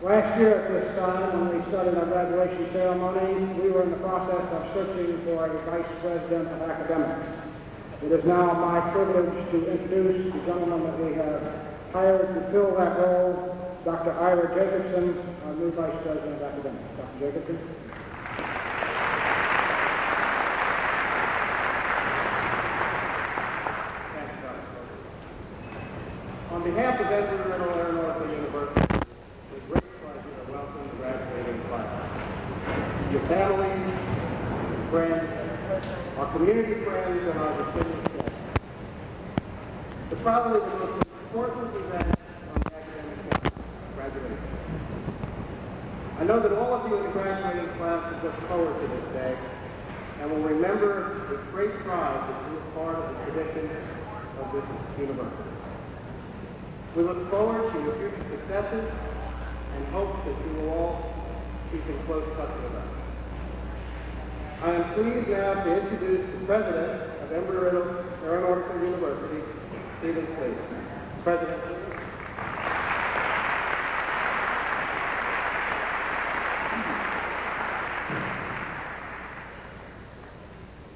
Last year at this time, when we started our graduation ceremony, we were in the process of searching for a vice president of academics. It is now my privilege to introduce the gentleman that we have hired to fill that role, Dr. Ira Jacobson, our new vice president of academics. Dr. Jacobson. Thanks, Dr. On behalf of Embry-Riddle University, it's a great pleasure to welcome the graduating class. Your families, friends, our community friends, and our distinguished guests. It's probably the most important event on the academic calendar, graduation. I know that all of you in the graduating class have looked forward to this day and will remember with great pride that you are part of the tradition of this university. We look forward to your future successes and hope that you will all keep in close touch with us. I am pleased now to introduce the president of Embry-Riddle University, Stephen Cleveland. President.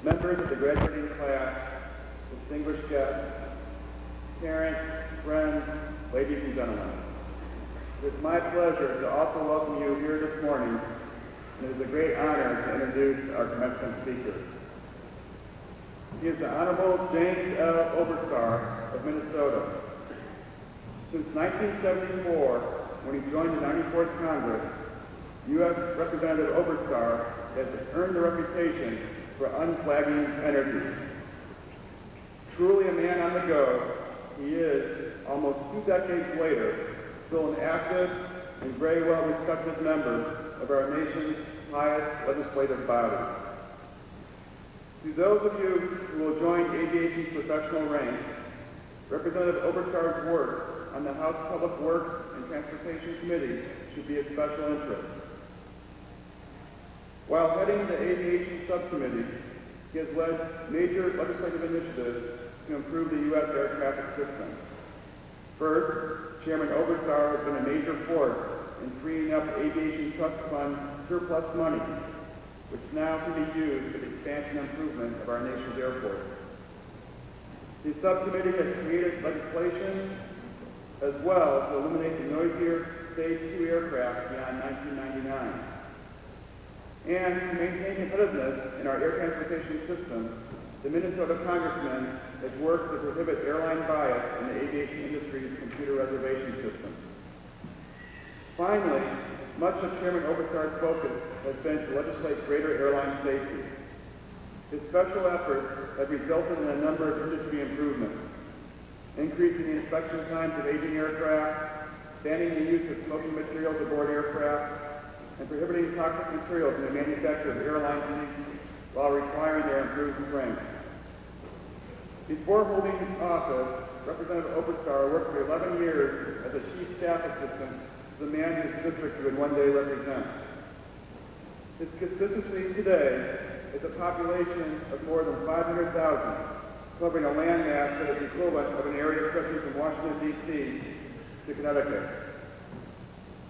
Members of the graduating class, distinguished guests, parents, friends, ladies and gentlemen. It is my pleasure to also welcome you here this morning, and it is a great honor to introduce our commencement speaker. He is the Honorable James L. Oberstar of Minnesota. Since 1974, when he joined the 94th Congress, U.S. Representative Oberstar has earned a reputation for unflagging energy. Truly a man on the go, he is, almost 2 decades later, still an active and very well-respected member of our nation's highest legislative body. To those of you who will join aviation's professional ranks, Representative Oberstar's work on the House Public Works and Transportation Committee should be of special interest. While heading the Aviation Subcommittee, he has led major legislative initiatives to improve the U.S. air traffic system. First, Chairman Oberstar has been a major force in freeing up Aviation Trust Fund surplus money, which now can be used for the expansion and improvement of our nation's airports. The subcommittee has created legislation as well to eliminate the noisier Stage 2 aircraft beyond 1999. And to maintain competitiveness in our air transportation system, the Minnesota congressman has worked to prohibit airline bias in the aviation industry's computer reservation system. Finally, much of Chairman Oberstar's focus has been to legislate greater airline safety. His special efforts have resulted in a number of industry improvements, increasing the inspection times of aging aircraft, banning the use of smoking materials aboard aircraft, and prohibiting toxic materials in the manufacture of airline seats while requiring their improved strength. Before holding office, Representative Oberstar worked for 11 years as a chief staff assistant to the man whose district he would one day represent. His constituency today is a population of more than 500,000, covering a landmass that is the equivalent of an area stretching from Washington, D.C. to Connecticut.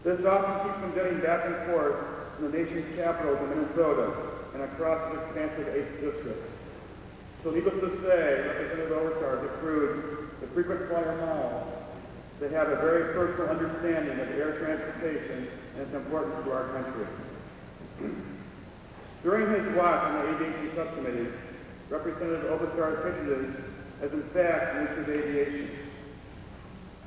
This often keeps him getting back and forth from the nation's capital to Minnesota and across the expansive 8th District. So needless to say, Representative Oberstar has accrued the frequent flyer miles that have a very personal understanding of air transportation and its importance to our country. During his watch on the Aviation Subcommittee, Representative Oberstar's initiatives has in fact nurtured aviation.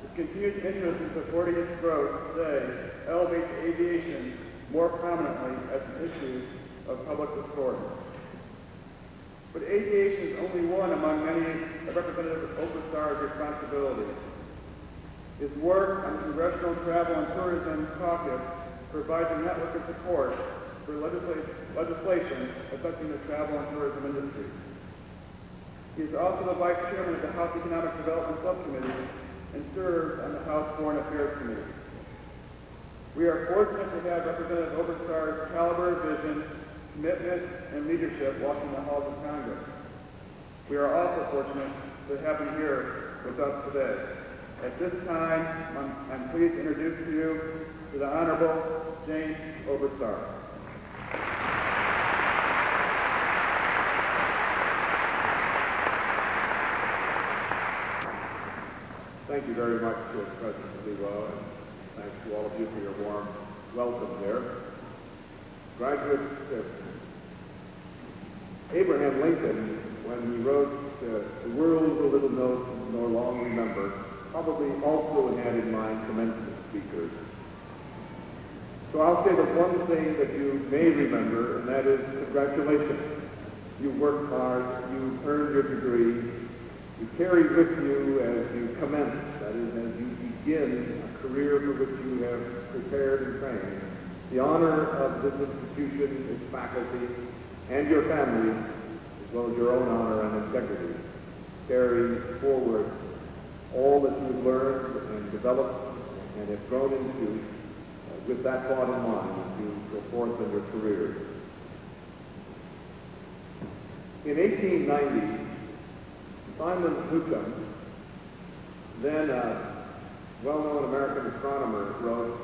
His continued interest in supporting its growth today elevates aviation more prominently as an issue of public importance. But aviation is only one among many of Representative Oberstar's responsibilities. His work on the Congressional Travel and Tourism Caucus provides a network of support for legislation affecting the travel and tourism industry. He is also the Vice Chairman of the House Economic Development Subcommittee and serves on the House Foreign Affairs Committee. We are fortunate to have Representative Oberstar's caliber, vision, commitment, and leadership walking the halls of Congress. We are also fortunate to have him here with us today. At this time, I'm pleased to introduce to you to the Honorable James Oberstar. Thank you very much, President Levo, and thanks to all of you for your warm welcome there. Graduates, Abraham Lincoln, when he wrote "The world's a little note nor long remember," probably also had in mind commencement speakers. So I'll say the one thing that you may remember, and that is congratulations. You worked hard, you earned your degree, you carry with you as you commence, that is, as you begin a career for which you have prepared and trained, the honor of this institution, its faculty, and your family, as well as your own honor and integrity, carry forward all that you've learned and developed and have grown into with that thought in mind as you go forth in your career. In 1890, Simon Newcomb, then a well-known American astronomer, wrote,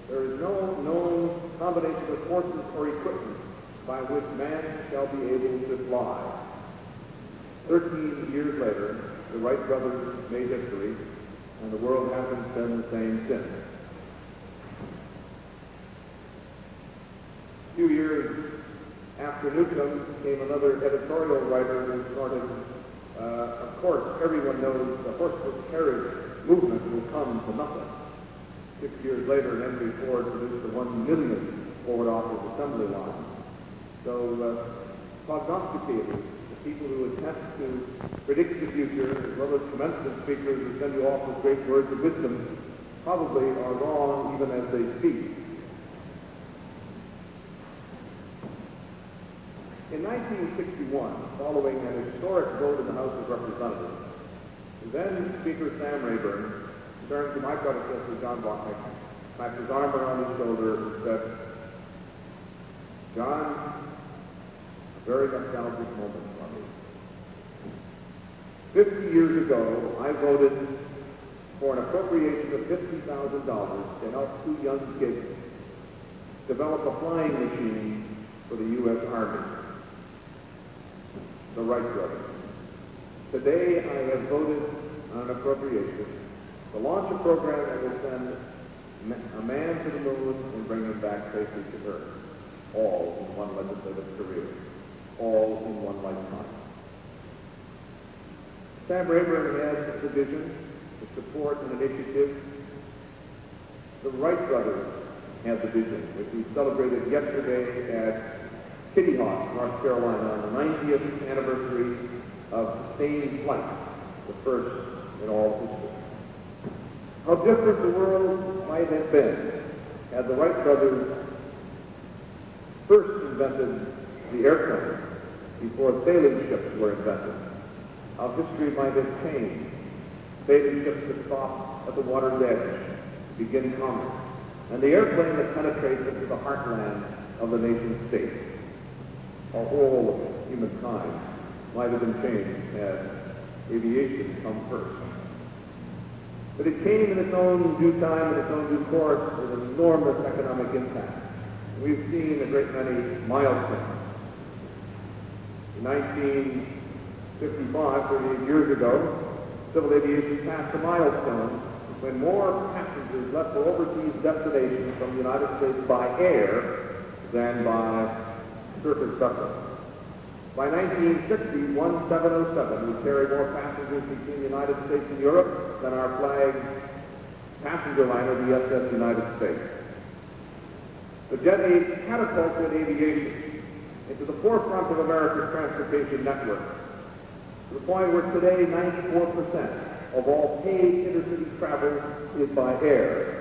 "There is no known combination of forces or equipment by which man shall be able to fly." 13 years later, the Wright brothers made history, and the world hasn't been the same since. A few years after Newcomb came another editorial writer who started, of course, everyone knows the horseless carriage movement will come to nothing. 6 years later, Henry Ford produced the 1 millionth forward office assembly line. So prognosticators, the people who attempt to predict the future, as well as commencement speakers who send you off with great words of wisdom, probably are wrong even as they speak. In 1961, following an historic vote in the House of Representatives, then Speaker Sam Rayburn turned to my predecessor, John Botnick, clapped his arm around his shoulder, and said, "John, a very nostalgic moment for me. 50 years ago, I voted for an appropriation of $50,000 to help 2 young kids develop a flying machine for the U.S. Army, the Wright brothers. Today, I have voted on an appropriation to launch a program that will send a man to the moon and bring him back safely to Earth, all in one legislative career, all in one lifetime." Sam Rayburn has the vision to support an initiative. The Wright brothers have the vision, which we celebrated yesterday at Kitty Hawk, North Carolina, on the 90th anniversary of sustained flight, the first in all history. How different the world might have been had the Wright brothers first invented the airplane before sailing ships were invented. How history might have changed. Sailing ships that stop at the water's edge to begin commerce, and the airplane that penetrates into the heartland of the nation state. How all of humankind might have been changed had aviation come first. But it came in its own due time, in its own due course, with an enormous economic impact. We've seen a great many milestones. In 1955, 38 years ago, civil aviation passed a milestone when more passengers left for overseas destinations from the United States by air than by surface vessels. By 1960, 1707 would carry more passengers between the United States and Europe than our flag passenger liner, the SS United States. The Jet Age catapulted aviation into the forefront of America's transportation network, to the point where today 94% of all paid intercity travel is by air.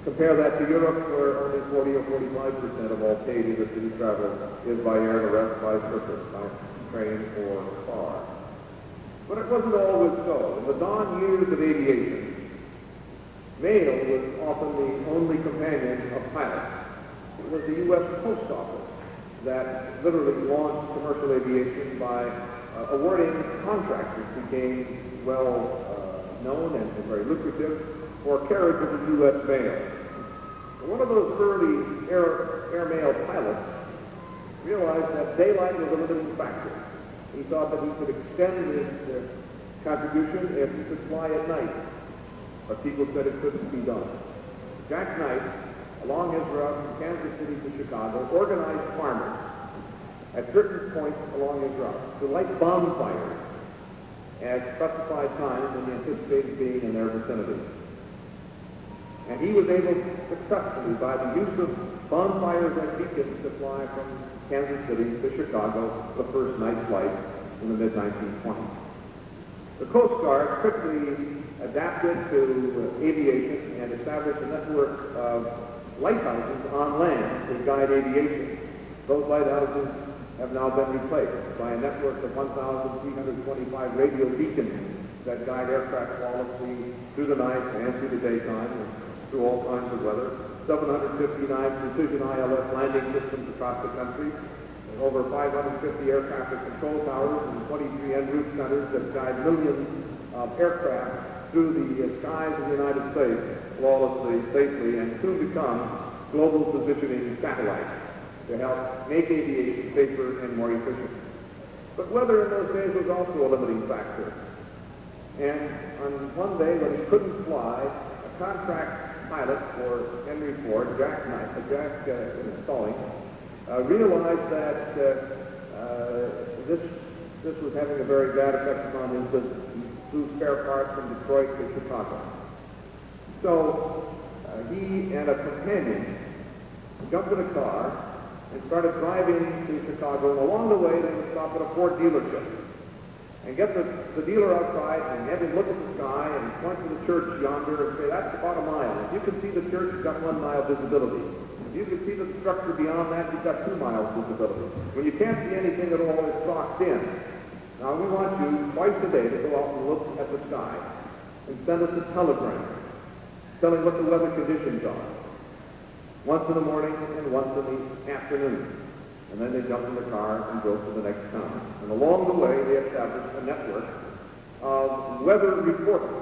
Compare that to Europe, where only 40 or 45% of all paid intercity travel is by air, the rest by surface, by train or car. But it wasn't always so. In the dawn years of aviation, mail was often the only companion of pilots. It was the U.S. Post Office that literally launched commercial aviation by awarding contracts which became well known and very lucrative for carriage of the U.S. mail. One of those early airmail pilots realized that daylight was a limiting factor. He thought that he could extend his contribution if he could fly at night, but people said it couldn't be done. Jack Knight, along his route from Kansas City to Chicago, organized farmers at certain points along his route to light bonfires at specified times when he anticipated being in their vicinity. And he was able successfully, by the use of bonfires as beacons, to fly from Kansas City to Chicago the first night flight in the mid-1920s. The Coast Guard quickly adapted to aviation and established a network of lighthouses on land to guide aviation. Those lighthouses have now been replaced by a network of 1,325 radio beacons that guide aircraft flawlessly through the night and through the daytime and through all kinds of weather. 759 precision ILS landing systems across the country, and over 550 air traffic control towers and 23 en route centers that guide millions of aircraft through the skies of the United States flawlessly, safely, and soon become global positioning satellites to help make aviation safer and more efficient. But weather in those days was also a limiting factor. And on one day when he couldn't fly, a contract pilot for Henry Ford, Jack Stalling, realized that this was having a very bad effect upon his business. He flew spare parts from Detroit to Chicago. So he and a companion jumped in a car and started driving to Chicago. And along the way, they would stop at a Ford dealership and get the dealer outside and have him look at the sky and point to the church yonder and say, that's about a mile. If you can see the church, you've got 1 mile visibility. If you can see the structure beyond that, you've got 2 miles visibility. When you can't see anything at all, it's boxed in. Now, we want you twice a day to go out and look at the sky and send us a telegram telling what the weather conditions are. Once in the morning and once in the afternoon. And then they jumped in the car and drove to the next town. And along the way, they established a network of weather reporting,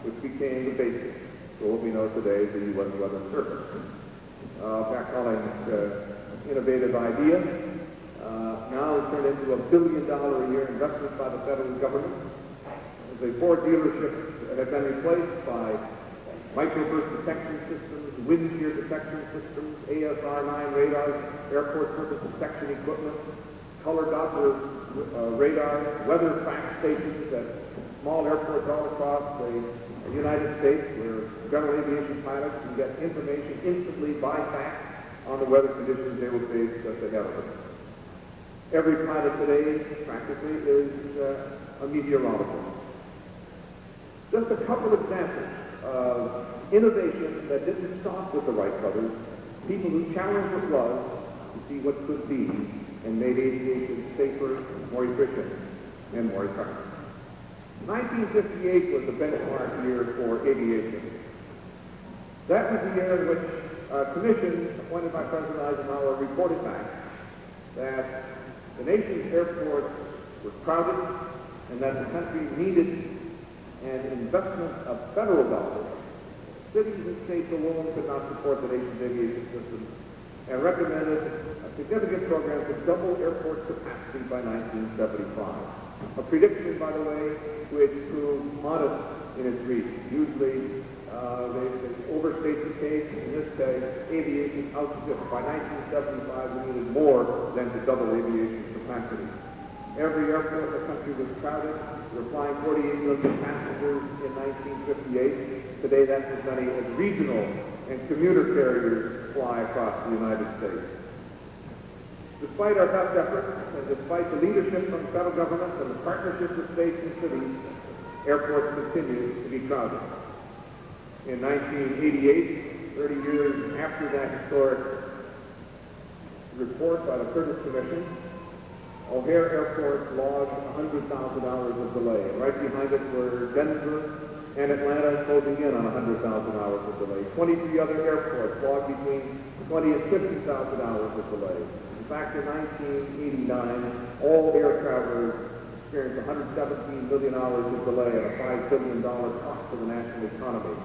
which became the basis for what we know today as the U.S. Weather Service. Jack Stalling's innovative idea now has turned into $1 billion a year investment by the federal government. The Ford dealerships have been replaced by microburst detection systems, wind shear detection systems, ASR-9 radars, airport surface detection equipment, color Doppler radar, weather fax stations at small airports all across the United States where general aviation pilots can get information instantly by fax on the weather conditions they will face just ahead of them. Every pilot today practically is a meteorologist. Just a couple of examples of innovation that didn't stop with the Wright brothers, people who challenged what was to see what could be and made aviation safer, more efficient, and more effective. 1958 was the benchmark year for aviation. That was the year in which a commission appointed by President Eisenhower reported back that the nation's airports were crowded and that the country needed an investment of federal dollars. Cities and states alone could not support the nation's aviation system, and recommended a significant program to double airport capacity by 1975. A prediction, by the way, which proved modest in its reach. Usually, they overstate the case. In this case, aviation outstripped. By 1975, we needed more than to double aviation capacity. Every airport in the country was crowded. We were flying 48 million passengers in 1958. Today, that's as many as regional and commuter carriers fly across the United States. Despite our best efforts, and despite the leadership from the federal government and the partnership with states and cities, airports continue to be crowded. In 1988, 30 years after that historic report by the Curtis Commission, O'Hare Airport logged 100,000 hours of delay. And right behind it were Denver and Atlanta closing in on 100,000 hours of delay. 23 other airports logged between 20 and 50,000 hours of delay. In fact, in 1989, all air travelers experienced 117 million hours of delay and a $5 billion cost to the national economy.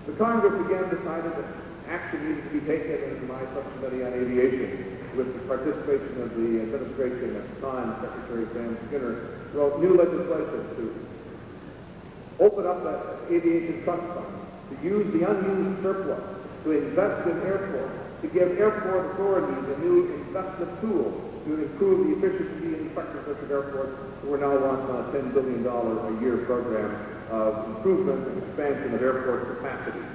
The Congress again decided that action needed to be taken in my subcommittee on aviation, with the participation of the administration at the time. Secretary Sam Skinner wrote new legislation to open up the aviation trust fund, to use the unused surplus, to invest in airports, to give airport authorities a new investment tool to improve the efficiency and effectiveness of airports. We're now launching on a $10 billion a year program of improvement and expansion of airport capacity.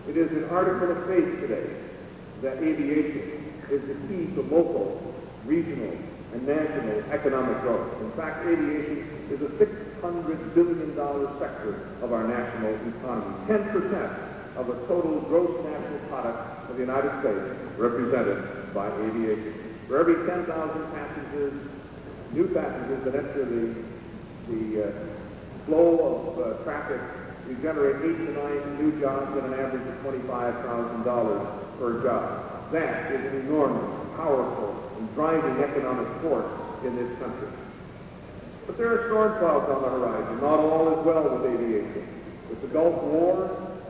It is an article of faith today that aviation is the key to local, regional, and national economic growth. In fact, aviation is a $600 billion sector of our national economy. 10% of the total gross national product of the United States represented by aviation. For every 10,000 passengers, new passengers that enter the flow of traffic, we generate 8 to 9 new jobs at an average of $25,000 per job. That is an enormous, powerful, and driving economic force in this country. But there are storm clouds on the horizon. Not all is well with aviation. With the Gulf War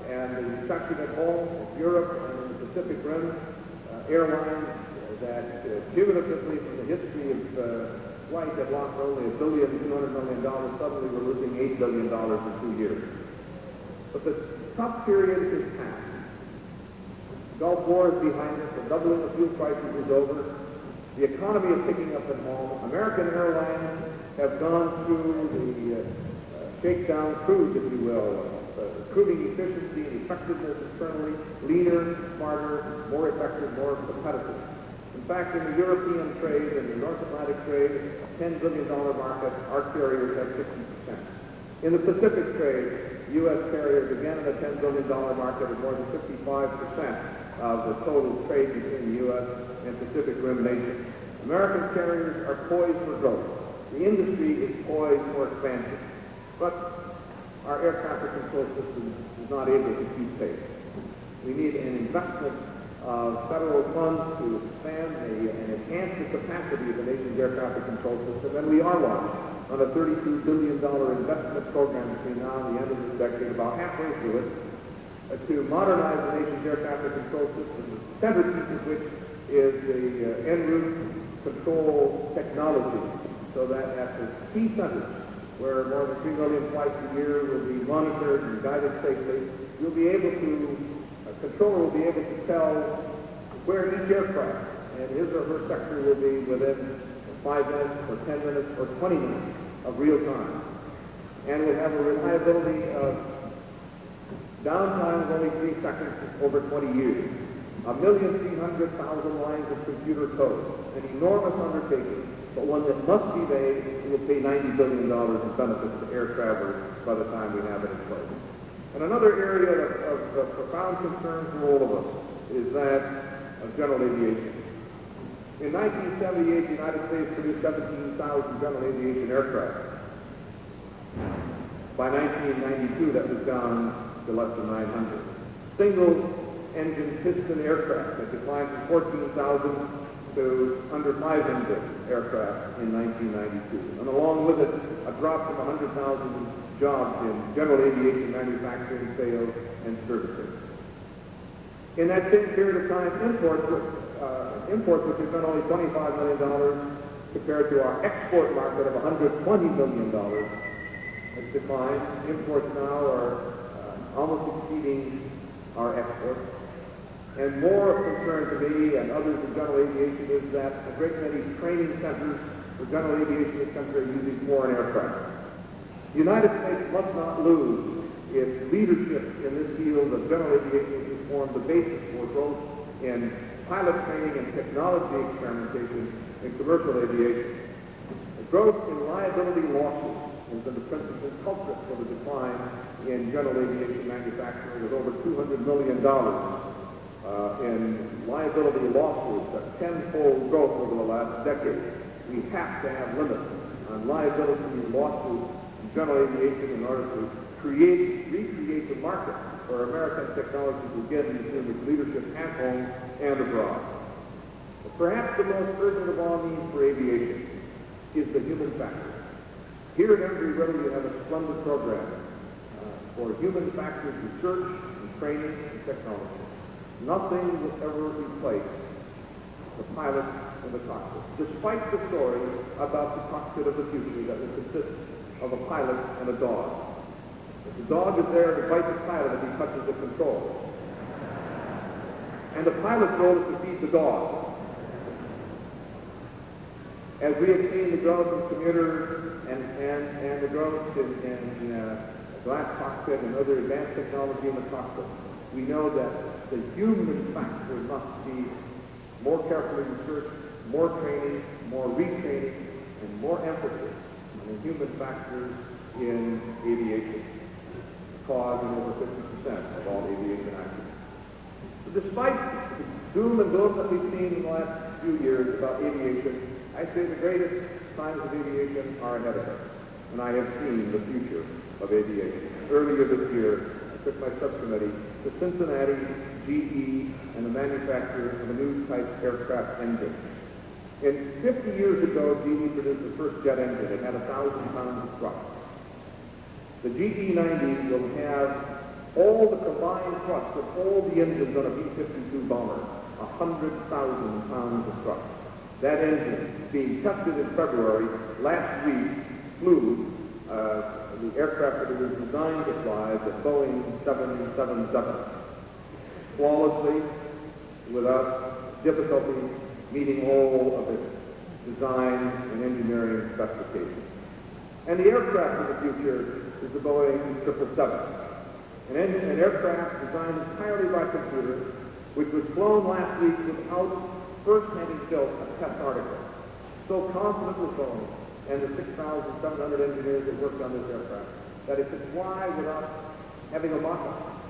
and the recession at home, in Europe and in the Pacific Rim, airlines that cumulatively from the history of flight have lost only $1.2 billion, suddenly we're losing $8 billion in 2 years. But the tough period is past. The Gulf War is behind us. The doubling of fuel prices is over. The economy is picking up at home. American airlines have gone through the shakedown cruise, if you will, improving efficiency and effectiveness internally, leaner, smarter, more effective, more competitive. In fact, in the European trade and the North Atlantic trade, a $10 billion market, our carriers have 60%. In the Pacific trade, U.S. carriers, again in a $10 billion market, have more than 55% of the total trade between the U.S. and Pacific Rim nations. American carriers are poised for growth. The industry is poised for expansion. But our air traffic control system is not able to keep pace. We need an investment of federal funds to expand and enhance the capacity of the nation's air traffic control system, and we are launching on a $32 billion investment program between now and the end of this decade, about halfway through it, to modernize the nation's air traffic control system, the centerpiece of which is the en route control technology, so that at the key centers, where more than 3 million flights a year will be monitored and guided safely, you'll be able to, a controller will be able to tell where each aircraft and his or her sector will be within 5 minutes or 10 minutes or 20 minutes of real time. And we'll have a reliability of downtime of only 3 seconds over 20 years. 1,300,000 lines of computer code, an enormous undertaking, but one that must be made. It will pay $90 billion in benefits to air travelers by the time we have it in place. And another area of profound concern for all of us is that of general aviation. In 1978, the United States produced 17,000 general aviation aircraft. By 1992, that was down to less than 900. Single-engine piston aircraft that declined from 14,000 to under 500 aircraft in 1992. And along with it, a drop from 100,000 jobs in general aviation manufacturing, sales, and servicing. In that same period of time, imports, which have been only $25 million compared to our export market of $120 million, has declined. Imports now are almost exceeding our exports. And more of concern to me and others in general aviation is that a great many training centers for general aviation in this country are using foreign aircraft. The United States must not lose its leadership in this field of general aviation, which has formed the basis for growth in pilot training and technology experimentation in commercial aviation. The growth in liability losses has been the principal culprit for the decline in general aviation manufacturing, with over $200 million in liability losses, a tenfold growth over the last decade. We have to have limits on liability losses in general aviation in order to recreate the market where American technology will get into its leadership at home and abroad. But perhaps the most urgent of all needs for aviation is the human factor. Here at Embry-Riddle you have a splendid program for human factors research and training and technology. Nothing will ever replace the pilot in the cockpit, despite the story about the cockpit of the future that will consist of a pilot and a dog. If the dog is there to bite the pilot if he touches the controls. And the pilot's role is to feed the dog. As we have seen the growth in commuters and the growth in glass cockpit and other advanced technology in the cockpit, we know that the human factor must be more carefully researched, more training, more retraining, and more emphasis on the human factors in aviation, causing over 50% of all aviation accidents. So despite the doom and gloom that we've seen in the last few years about aviation, I say the greatest signs of aviation are ahead of us, and I have seen the future of aviation. Earlier this year, I took my subcommittee to Cincinnati, GE, and the manufacturer of a new type aircraft engine. 50 years ago, GE produced the first jet engine. It had 1,000 pounds of thrust. The GE90 will have all the combined thrust of all the engines on a B-52 bomber, 100,000 pounds of thrust. That engine, being tested in February, last week flew the aircraft that it was designed to fly, the Boeing 777, flawlessly, without difficulty, meeting all of its design and engineering specifications. And the aircraft of the future is the Boeing 777, an aircraft designed entirely by computer, which was flown last week without first having built a test article. So confident was Boeing and the 6,700 engineers that worked on this aircraft that it could fly without having a mock-up,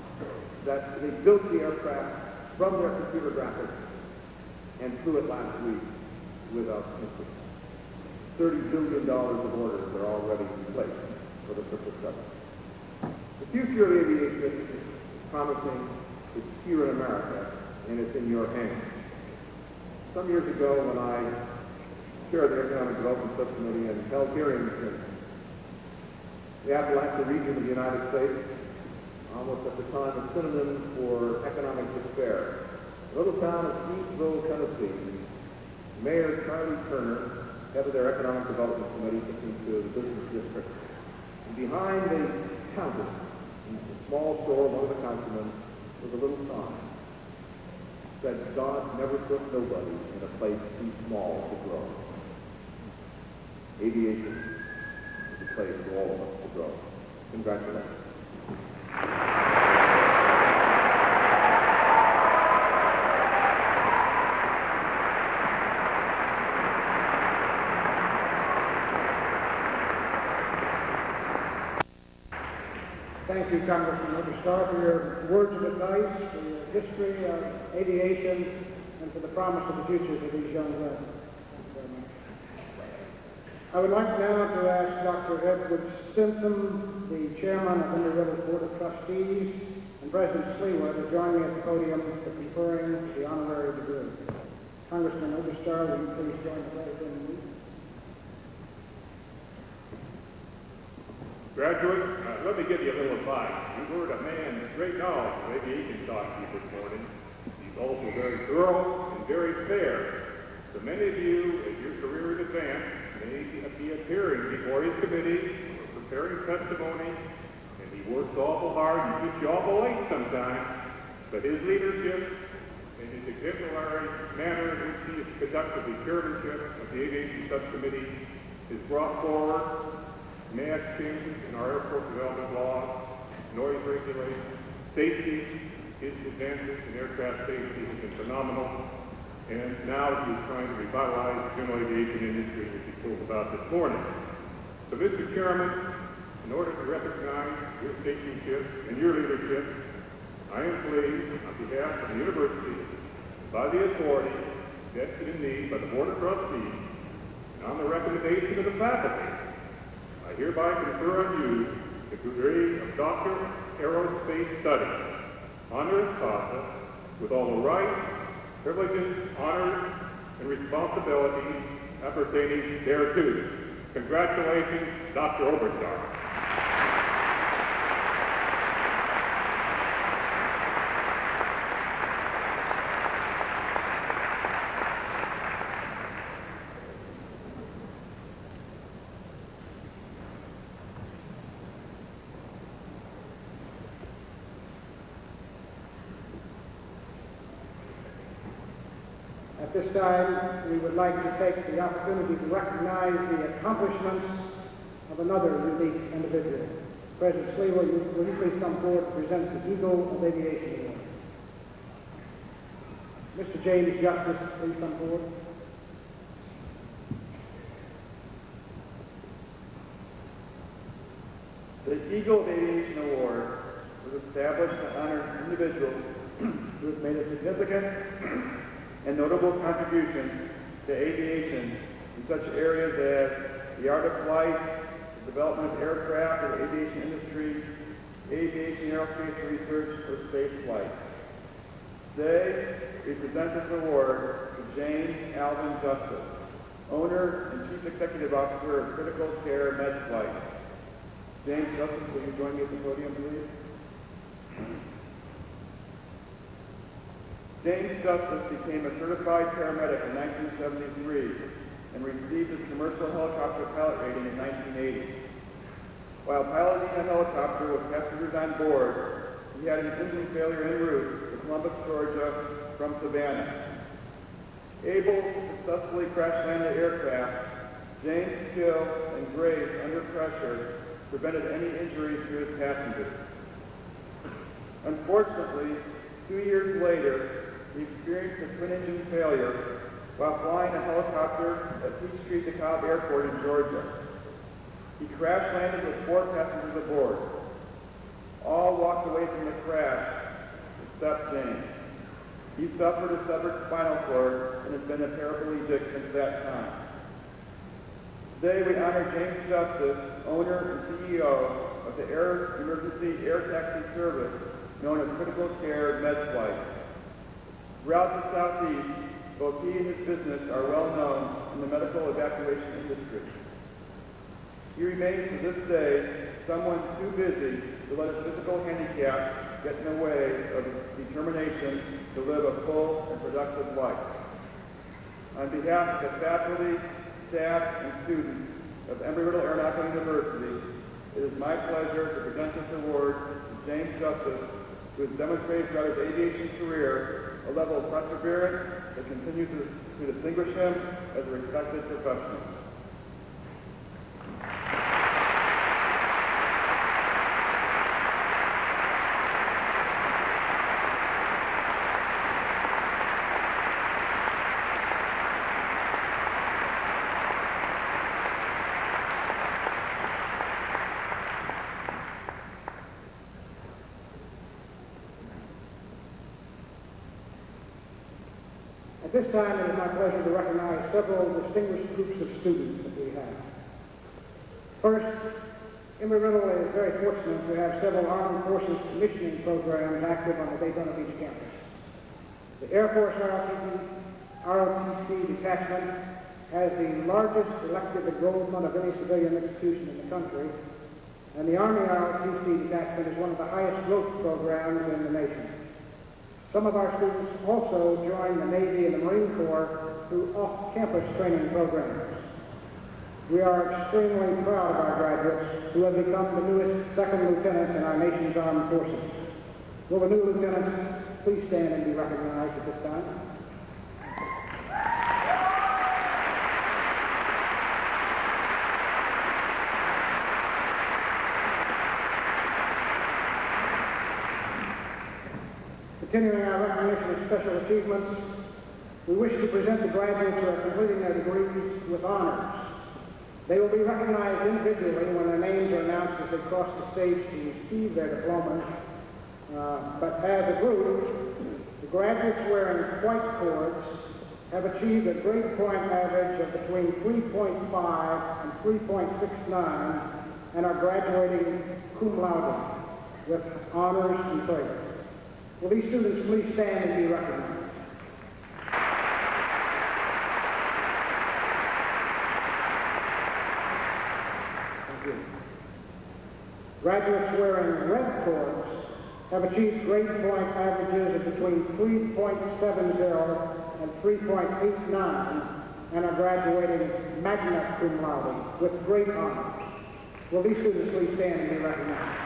that they built the aircraft from their computer graphics and flew it last week without missing. $30 billion of orders are already in place for the 777. The future of aviation is promising. It's here in America, and it's in your hands. Some years ago, when I chaired the Economic Development Subcommittee and held hearings in the Appalachian region of the United States, almost at the time a synonym for economic despair, a little town of Eastville, Tennessee, Mayor Charlie Turner, head of their Economic Development Committee, took me to the business district. And behind the counter, in a small store among the councilmen, was a little sign. It said, God never put nobody in a place too small to grow. Aviation is a place for all of us to grow. Congratulations. Thank you, Congressman Oberstar, for your words of advice, for your history of aviation, and for the promise of the future for these young men. Thank you very much. I would like now to ask Dr. Edward Stinson, the chairman of Embry-Riddle's Board of Trustees, and President Slewa to join me at the podium for conferring the honorary degree. Congressman Oberstar, will you please join the president in me? Graduates, let me give you a little advice. You heard a man with great knowledge of aviation talk to you this morning. He's also very thorough and very fair. So many of you, as your career is advanced, may be appearing before his committee or preparing testimony, and he works awful hard and keeps you awful late sometimes. But his leadership and his exemplary manner in which he has conducted the chairmanship of the Aviation Subcommittee has brought forward mass changes in our airport development laws, noise regulations, safety. His advances in aircraft safety have been phenomenal. And now he's trying to revitalize the general aviation industry, which he told about this morning. So, Mr. Chairman, in order to recognize your statesmanship and your leadership, I am pleased, on behalf of the university, by the authority vested in me by the Board of Trustees, and on the recommendation of the faculty, I hereby confer on you the degree of Doctor of Aerospace Studies, honoris causa, with all the rights, privileges, honors, and responsibilities appertaining thereto. Congratulations, Dr. Oberstar. At this time, we would like to take the opportunity to recognize the accomplishments of another unique individual. President Slee, will you please come forward to present the Eagle of Aviation Award? Mr. James Justice, please come forward. The Eagle of Aviation Award was established to honor individuals who have made a significant and notable contribution to aviation in such areas as the art of flight, the development of aircraft or the aviation industry, aviation aerospace research, or space flight. Today, we present this award to James Alvin Justice, owner and Chief Executive Officer of Critical Care Med Flight. James Justice, will you join me at the podium, please? James Justice became a certified paramedic in 1973 and received his commercial helicopter pilot rating in 1980. While piloting a helicopter with passengers on board, he had an engine failure en route to Columbus, Georgia from Savannah. Able to successfully crash land the aircraft, James' skill and grace under pressure prevented any injuries to his passengers. Unfortunately, 2 years later, he experienced a twin-engine failure while flying a helicopter at Peachtree DeKalb Airport in Georgia. He crash landed with 4 passengers aboard. All walked away from the crash except James. He suffered a severed spinal cord and has been a paraplegic since that time. Today we honor James Justice, owner and CEO of the Air Emergency Air Taxi Service known as Critical Care Med Flight. Throughout the Southeast, both he and his business are well known in the medical evacuation industry. He remains to this day someone too busy to let his physical handicap get in the way of his determination to live a full and productive life. On behalf of the faculty, staff, and students of Embry-Riddle Aeronautical University, it is my pleasure to present this award to James Justice, who has demonstrated throughout his aviation career a level of perseverance that continues to distinguish him as a respected professional. At this time, it is my pleasure to recognize several distinguished groups of students that we have. First, Embry-Riddle is very fortunate to have several Armed Forces commissioning programs active on the Daytona Beach campus. The Air Force ROTC detachment has the largest elective enrollment of any civilian institution in the country, and the Army ROTC detachment is one of the highest growth programs in the nation. Some of our students also join the Navy and the Marine Corps through off-campus training programs. We are extremely proud of our graduates who have become the newest second lieutenants in our nation's armed forces. Will the new lieutenants please stand and be recognized at this time? Continuing our recognition of special achievements, we wish to present the graduates who are completing their degrees with honors. They will be recognized individually when their names are announced as they cross the stage to receive their diplomas. But as a group, the graduates wearing white cords have achieved a grade point average of between 3.5 and 3.69 and are graduating cum laude with honors and praise. Will these students please stand and be recognized? Graduates wearing red cords have achieved grade point averages of between 3.70 and 3.89 and are graduating magna cum laude with great honors. Will these students please stand and be recognized?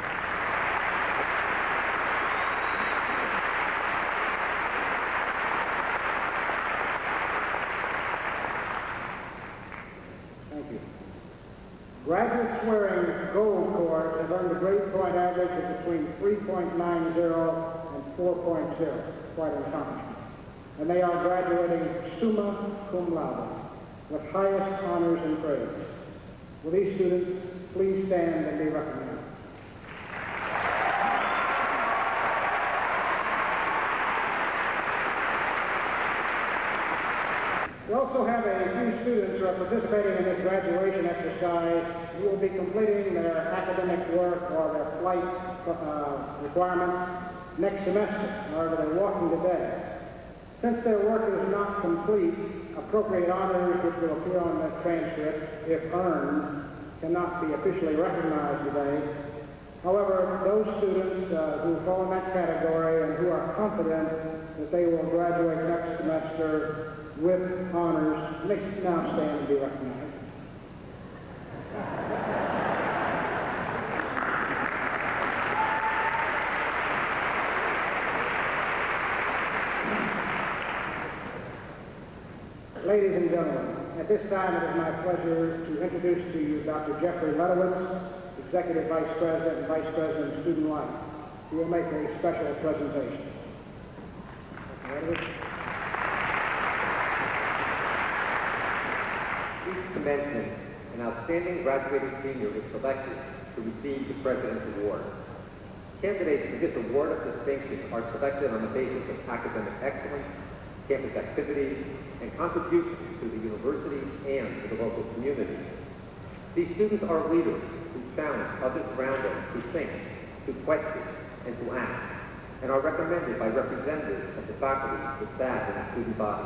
Thank you. Graduates wearing gold cords have earned a grade point average of between 3.90 and 4.0, quite an accomplishment. And they are graduating summa cum laude with highest honors and praise. Will these students please stand and be recognized? We also have a few students who are participating in this graduation exercise who will be completing their academic work or their flight requirements next semester. However, they're walking today. Since their work is not complete, appropriate honors which will appear on the transcript, if earned, cannot be officially recognized today. However, those students who fall in that category and who are confident that they will graduate next semester with honors, may now stand and be recognized. Ladies and gentlemen, at this time it is my pleasure to introduce to you Dr. Jeffrey Ledowitz, Executive Vice President and Vice President of Student Life, who will make a special presentation. Dr. Ledowitz. Each commencement, an outstanding graduating senior is selected to receive the President's Award. Candidates for this award of distinction are selected on the basis of academic excellence, campus activities, and contributions to the university and to the local community. These students are leaders who challenge others around them to think, to question, and to act, and are recommended by representatives of the faculty, the staff, and the student body.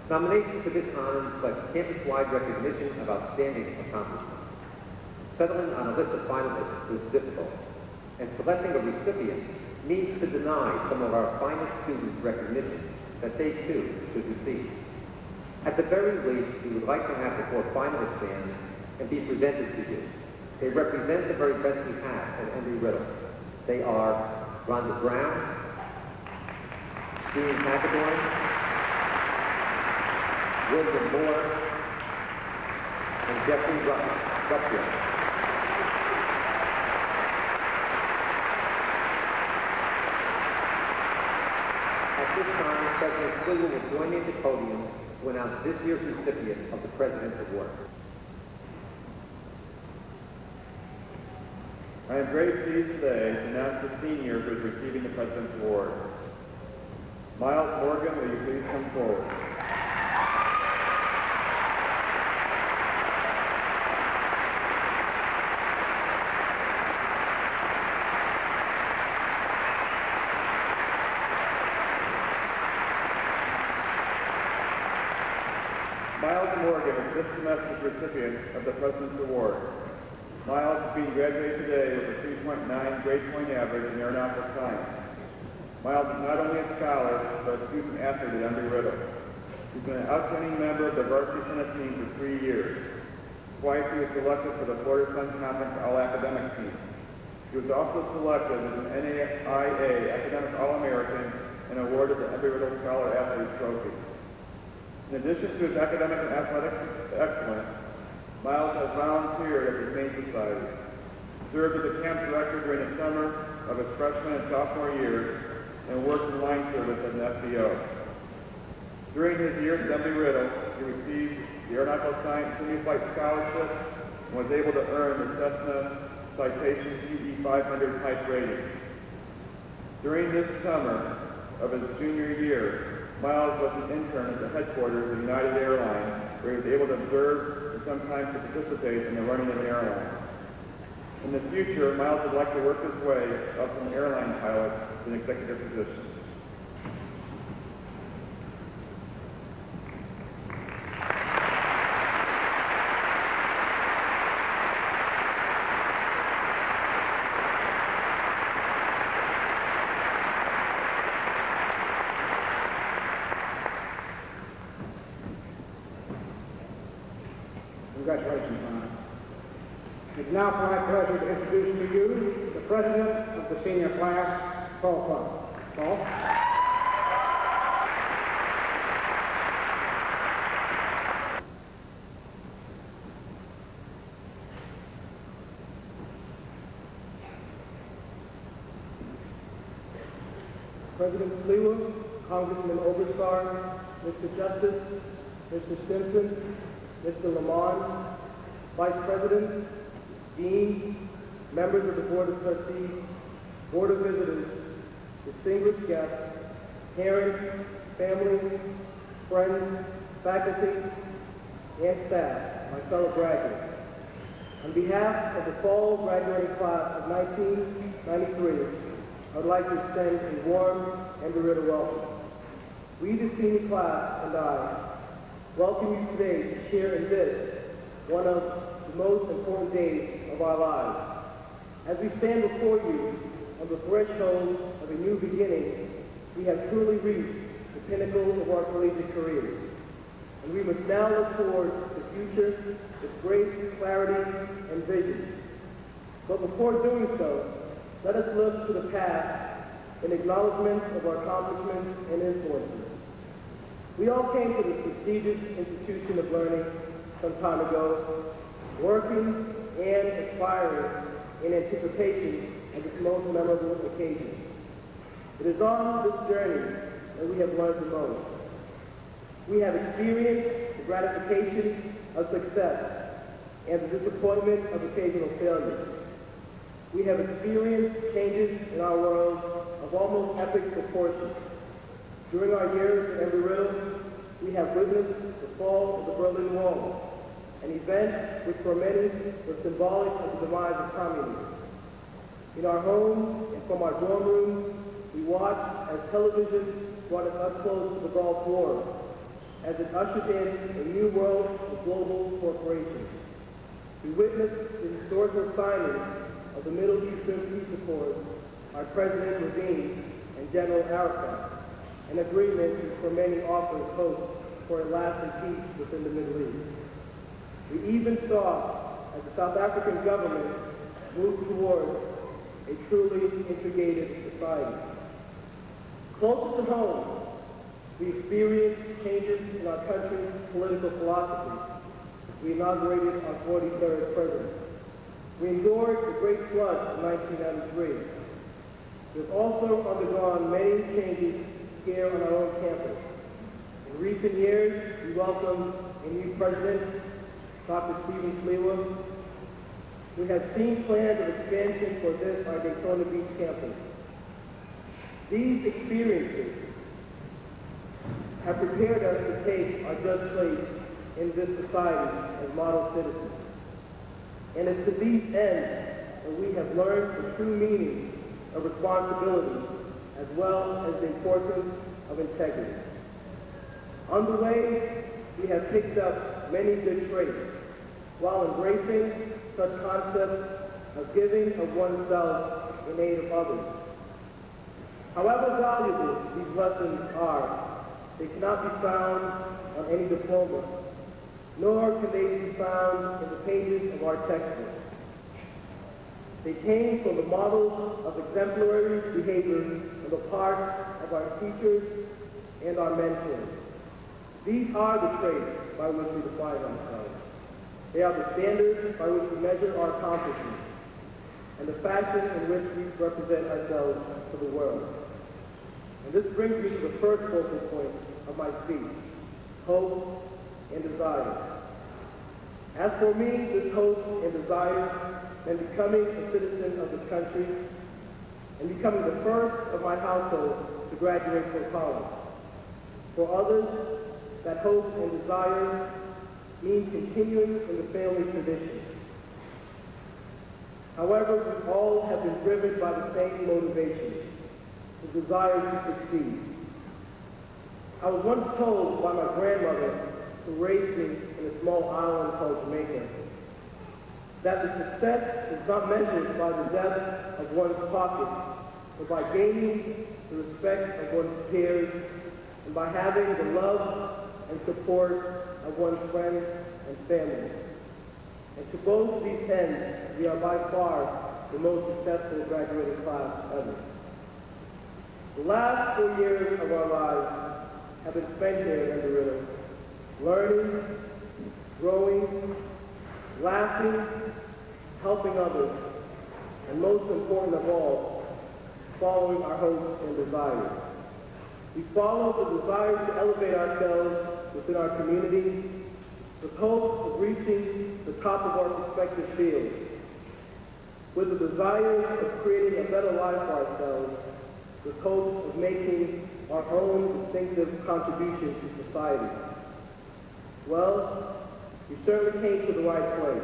Nominations for this honor reflect campus-wide recognition of outstanding accomplishments. Settling on a list of finalists is difficult, and selecting a recipient means to deny some of our finest students recognition that they too should receive. At the very least, we would like to have the 4 finalists stand and be presented to you. They represent the very best we have at Embry-Riddle. They are Rhonda Brown, Dean McAdoy, William Moore, and Jeffrey Ruffio. At this time, President Stilwell will join me at the podium to announce this year's recipient of the President's Award. I am very pleased today to announce the senior who is receiving the President's Award. Miles Morgan, will you please come forward? Miles Morgan is this semester's recipient of the President's Award. Miles is being graduated today with a 3.9 grade point average in aeronautical science. Miles is not only a scholar, but a student athlete at Embry-Riddle. He's been an outstanding member of the varsity tennis team for 3 years. Twice he was selected for the Florida Sun Conference All-Academic Team. He was also selected as an NAIA Academic All-American and awarded the Embry-Riddle Scholar Athlete Trophy. In addition to his academic and athletic excellence, Miles has volunteered at the Humane Society, served as a camp director during the summer of his freshman and sophomore years, and worked in line service as an FBO. During his years at Embry-Riddle, he received the Aeronautical Science Semi-Flight Scholarship and was able to earn the Cessna Citation CE 500 type rating. During this summer of his junior year, Miles was an intern at the headquarters of United Airlines, where he was able to observe and sometimes to participate in the running of an airline. In the future, Miles would like to work his way up from airline pilot to an executive position. congratulations on it. It's now my pleasure to introduce to you the president of the senior class, Paul Clark. Paul? President Sliwa, Congressman Oberstar, Mr. Justice, Mr. Simpson, Mr. Lamont, Vice President, Dean, members of the Board of Trustees, Board of Visitors, distinguished guests, parents, families, friends, faculty, and staff, my fellow graduates. On behalf of the fall graduating class of 1993, I would like to extend a warm and real welcome. We, the senior class, and I welcome you today to share in this, one of the most important days of our lives. As we stand before you on the threshold of a new beginning, we have truly reached the pinnacle of our collegiate careers. And we must now look towards the future with great clarity and vision. But before doing so, let us look to the past in acknowledgement of our accomplishments and influences. We all came to this prestigious institution of learning some time ago, working and aspiring in anticipation of its most memorable occasion. It is on this journey that we have learned the most. We have experienced the gratification of success and the disappointment of occasional failure. We have experienced changes in our world of almost epic proportions. During our years at Embry-Riddle, we have witnessed the fall of the Berlin Wall, an event which for many was symbolic of the demise of communism. In our homes and from our dorm rooms, we watched as television brought us up close to the Gulf War, as it ushered in a new world of global corporations. We witnessed the historical signing of the Middle Eastern Peace Accords by President Levine and General Arafat, an agreement which for many offers hope for a lasting peace within the Middle East. We even saw as the South African government moved towards a truly integrated society. Closer to home, we experienced changes in our country's political philosophy. We inaugurated our 43rd president. We endured the Great Flood of 1993. We've also undergone many changes here on our own campus. In recent years, we welcomed a new president, Dr. Stephen Sliwa. We have seen plans of expansion for this, our Daytona Beach campus. These experiences have prepared us to take our just place in this society as model citizens. And it's to these ends that we have learned the true meaning of responsibility as well as the importance of integrity. On the way, we have picked up many good traits while embracing such concepts of giving of oneself in aid of others. However valuable these lessons are, they cannot be found on any diploma, nor can they be found in the pages of our textbooks. They came from the models of exemplary behavior on the part of our teachers and our mentors. These are the traits by which we define ourselves. They are the standards by which we measure our accomplishments and the fashion in which we represent ourselves to the world. And this brings me to the first focal point of my speech, hope and desire. As for me, this hope and desire in becoming a citizen of this country and becoming the first of my household to graduate from college. For others, that hope and desire means continuing in the family tradition. However, we all have been driven by the same motivation, the desire to succeed. I was once told by my grandmother, who raised me in a small island called Jamaica, that the success is not measured by the depth of one's pocket, but by gaining the respect of one's peers and by having the love and support of one's friends and family. And to both these ends, we are by far the most successful graduating class ever. The last 4 years of our lives have been spent here at Embry-Riddle, learning, growing, laughing, helping others, and most important of all, following our hopes and desires. We follow the desire to elevate ourselves within our community with hopes of reaching the top of our respective fields, with the desire of creating a better life for ourselves, with hopes of making our own distinctive contribution to society. Well, we certainly came to the right place.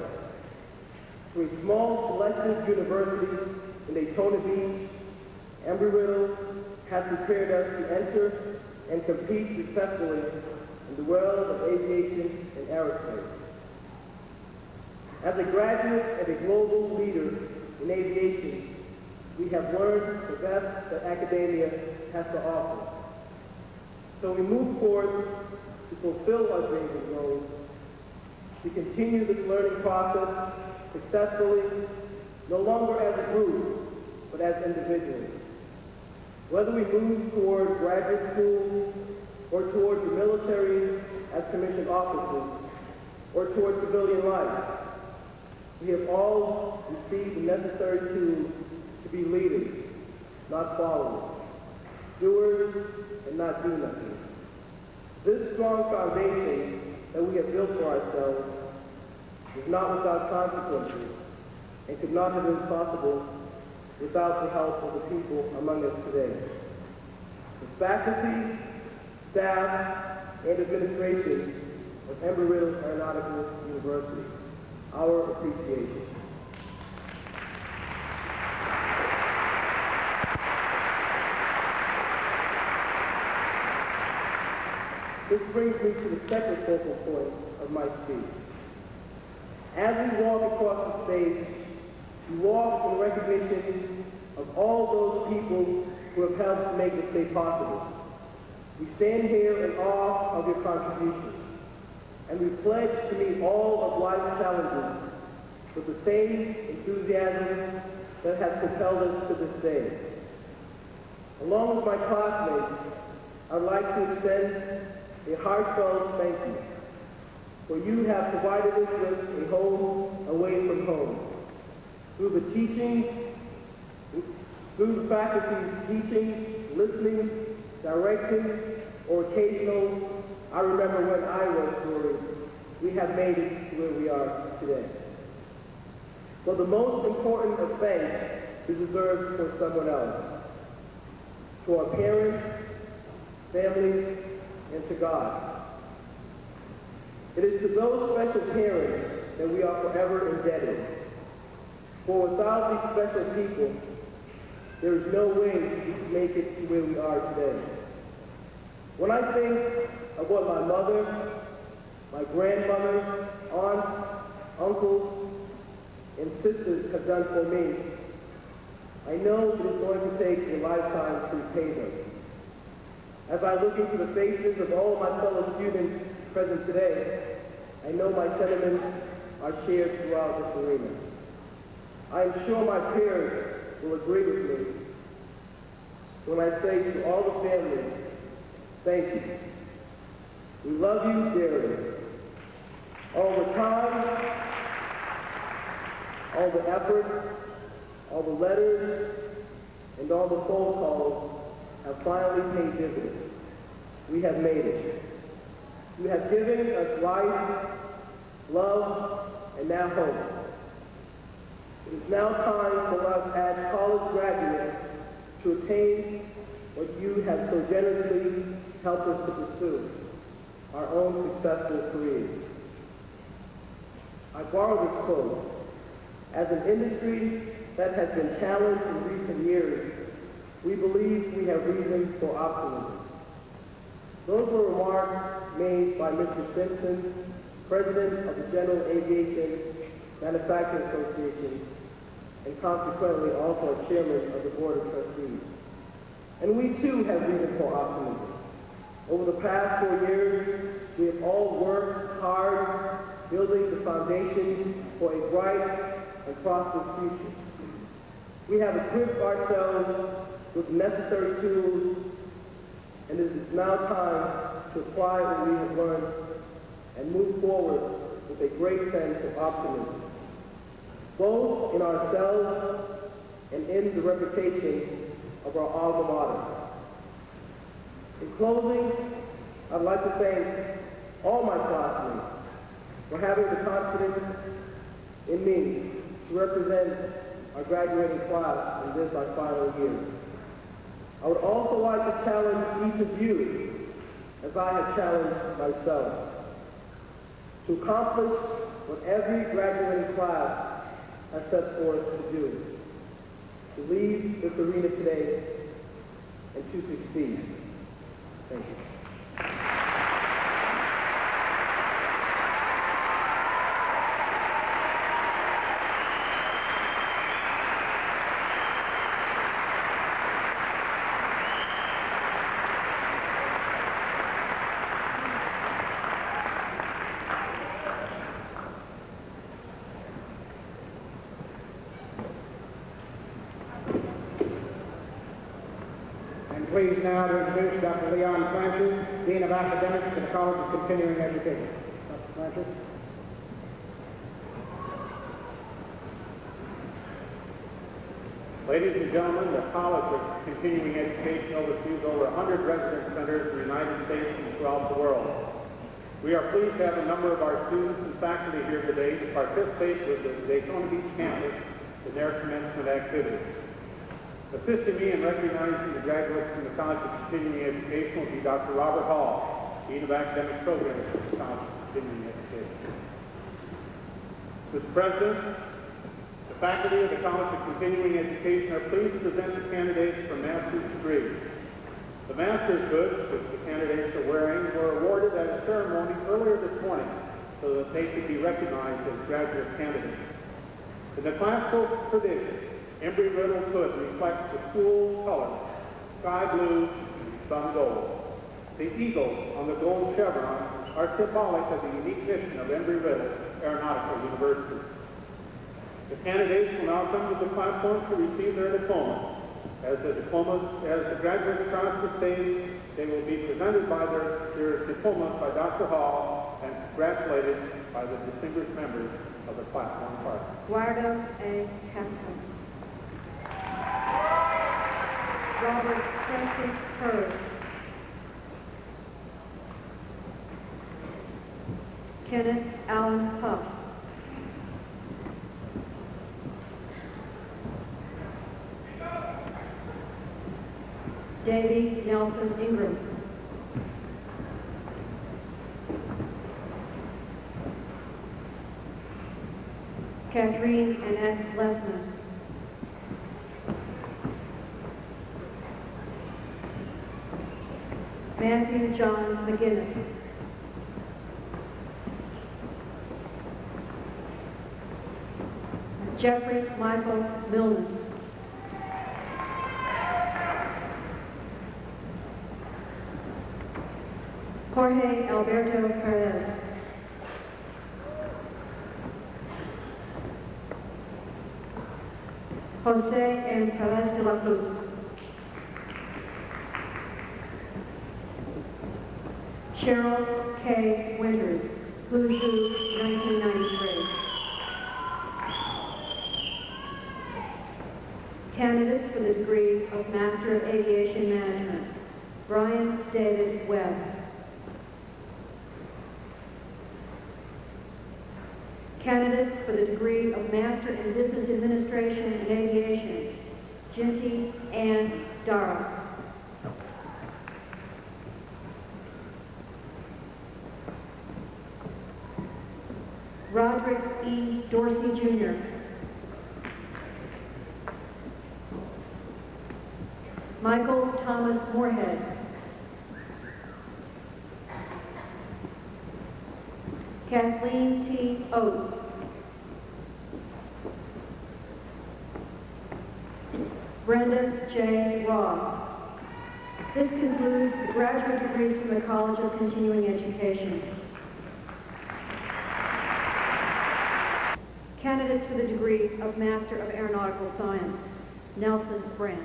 To a small selective university in Daytona Beach, Embry-Riddle has prepared us to enter and compete successfully in the world of aviation and aerospace. As a graduate and a global leader in aviation, we have learned the best that academia has to offer. So we move forward to fulfill our dreams and goals, to continue this learning process successfully, no longer as a group, but as individuals. Whether we move toward graduate school, or towards the military as commissioned officers, or towards civilian life, we have all received the necessary tools to be leaders, not followers, doers, and not do-nothers. This strong foundation that we have built for ourselves is not without consequences and could not have been possible without the help of the people among us today. The faculty, staff, and administration of Embry-Riddle Aeronautical University, our appreciation. This brings me to the second focal point of my speech. As we walk across the stage, we walk in recognition of all those people who have helped to make this day possible. We stand here in awe of your contributions, and we pledge to meet all of life's challenges with the same enthusiasm that has propelled us to this day. Along with my classmates, I'd like to extend a heartfelt thank you, for you have provided us with a home away from home. Through the teaching, through the faculty's teaching, listening, directing, or occasional, I remember when I was stories, we have made it to where we are today. But the most important of thanks is reserved for someone else. To our parents, families, and to God. It is to those special parents that we are forever indebted. For without these special people, there is no way we can make it to where we are today. When I think of what my mother, my grandmother, aunts, uncles, and sisters have done for me, I know it is going to take a lifetime to repay them. As I look into the faces of all my fellow students present today, I know my sentiments are shared throughout this arena. I am sure my peers will agree with me when I say to all the families, thank you. We love you dearly. All the time, all the effort, all the letters, and all the phone calls have finally paid dividends. We have made it. You have given us life, love, and now hope. It is now time for us as college graduates to attain what you have so generously helped us to pursue, our own successful careers. I borrow this quote. As an industry that has been challenged in recent years, we believe we have reason for optimism. Those were remarks made by Mr. Simpson, President of the General Aviation Manufacturing Association, and consequently also a chairman of the Board of Trustees. And we too have reason for optimism. Over the past 4 years, we have all worked hard building the foundation for a bright and prosperous future. We have equipped ourselves with the necessary tools, and it is now time to apply what we have learned and move forward with a great sense of optimism, both in ourselves and in the reputation of our alma mater. In closing, I'd like to thank all my classmates for having the confidence in me to represent our graduating class in this, our final year. I would also like to challenge each of you, as I have challenged myself, to accomplish what every graduating class has set forth to do, to leave this arena today and to succeed. Thank you. Pleased now to introduce Dr. Leon Francis, Dean of Academics for the College of Continuing Education. Dr. Francis. Ladies and gentlemen, the College of Continuing Education oversees over 100 residence centers in the United States and throughout the world. We are pleased to have a number of our students and faculty here today to participate with the Daytona Beach campus in their commencement activities. Assisting me in recognizing the graduates from the College of Continuing Education will be Dr. Robert Hall, Dean of Academic Programs for the College of Continuing Education. Mr. President, the faculty of the College of Continuing Education are pleased to present the candidates for master's degrees. The master's hoods, which the candidates are wearing, were awarded at a ceremony earlier this morning so that they could be recognized as graduate candidates. In the classical tradition, Embry-Riddle's hood reflects the school's colors, sky blue, sun gold. The eagles on the gold chevron are symbolic of the unique mission of Embry-Riddle Aeronautical University. The candidates will now come to the platform to receive their diplomas. As the graduates cross the stage, they will be presented by their diplomas by Dr. Hall and congratulated by the distinguished members of the platform party. Eduardo A. Castro. Robert Preston Hurst. Kenneth Allen Huff. Davy Nelson Ingram. Catherine Annette Lesman. Matthew John McGinnis. Jeffrey Michael Milnes. Jorge Alberto Perez. Jose M. Perez de la Cruz. Cheryl K. Winters, Who's Who, 1993. Candidates for the degree of Master of Aviation Management, Brian David Webb. Candidates for the degree of Master in Business Administration and Aviation, Jinty Ann Dara. Roderick E. Dorsey, Jr. Michael Thomas Moorhead. Kathleen T. Oates. Brenda J. Ross. This concludes the graduate degrees from the College of Continuing Education. Candidates for the degree of Master of Aeronautical Science, Nelson Brandt.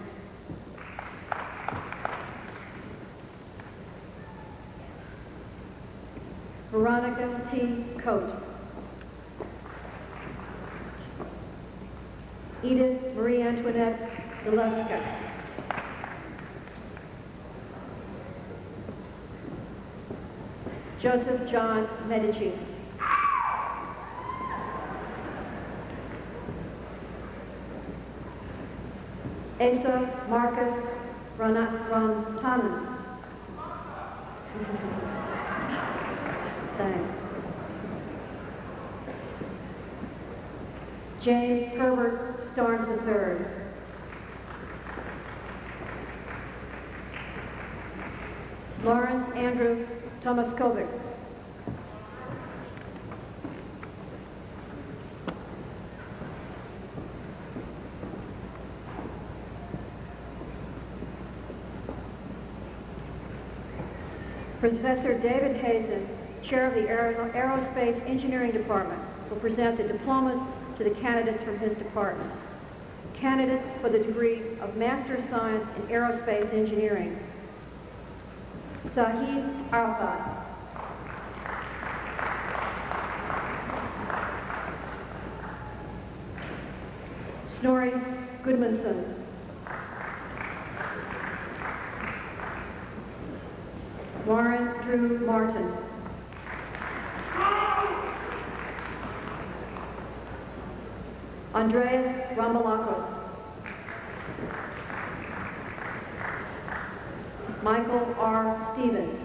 Veronica T. Coate. Edith Marie Antoinette Delevska. Joseph John Medici. Asa Marcus Rantanen. Thanks. James Herbert Starnes III. Lawrence Andrew Tomaskovic. Professor David Hazen, Chair of the Aerospace Engineering Department, will present the diplomas to the candidates from his department. Candidates for the degree of Master of Science in Aerospace Engineering: Sahid Arafat. Snorri Gudmundsson. Warren Drew Martin. Andreas Rambalakos. Michael R. Stevens.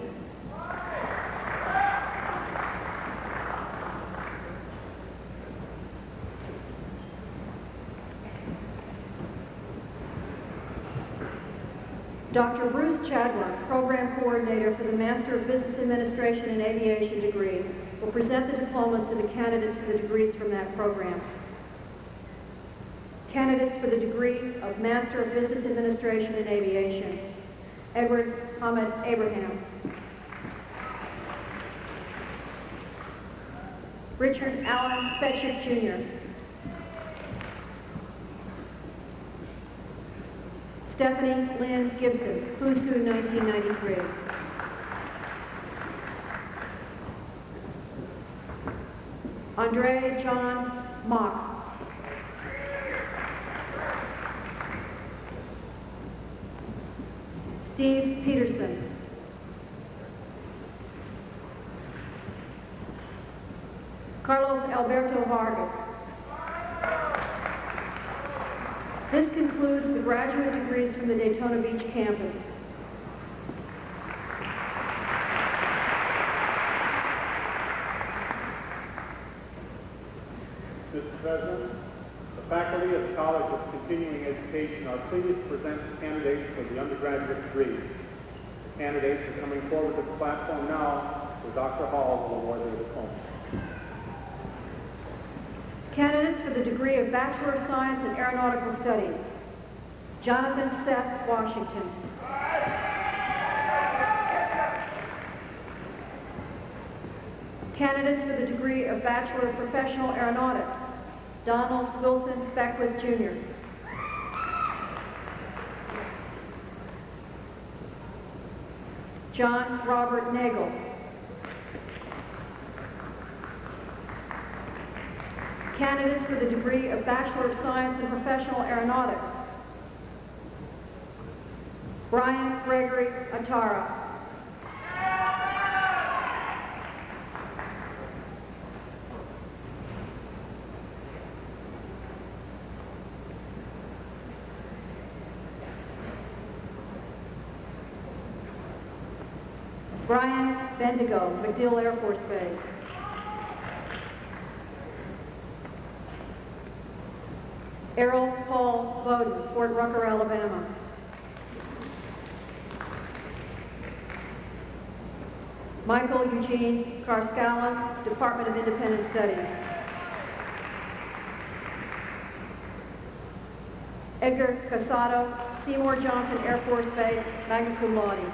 Dr. Bruce Chadwick, Program Coordinator for the Master of Business Administration and Aviation degree, will present the diplomas to the candidates for the degrees from that program. Candidates for the degree of Master of Business Administration and Aviation: Edward Ahmed Abraham. Richard Allen Fetchick Jr. Stephanie Lynn Gibson, Who's Who 1993. Andre John Mock. Steve Peterson. Carlos Alberto Vargas. This concludes the graduate degrees from the Daytona Beach campus. Mr. President, the faculty of the College of Continuing Education are pleased to present the candidates for the undergraduate degree. The candidates are coming forward to the platform now, where Dr. Hall will award their diplomas. Candidates for the degree of Bachelor of Science in Aeronautical Studies: Jonathan Seth Washington. Candidates for the degree of Bachelor of Professional Aeronautics: Donald Wilson Beckwith, Jr. John Robert Nagel. Candidates for the degree of Bachelor of Science in Professional Aeronautics: Brian Gregory Atara. Brian Bendigo, MacDill Air Force Base. Errol Paul Bowden, Fort Rucker, Alabama. Michael Eugene Karscala, Department of Independent Studies. Edgar Casado, Seymour Johnson Air Force Base, magna cum laude.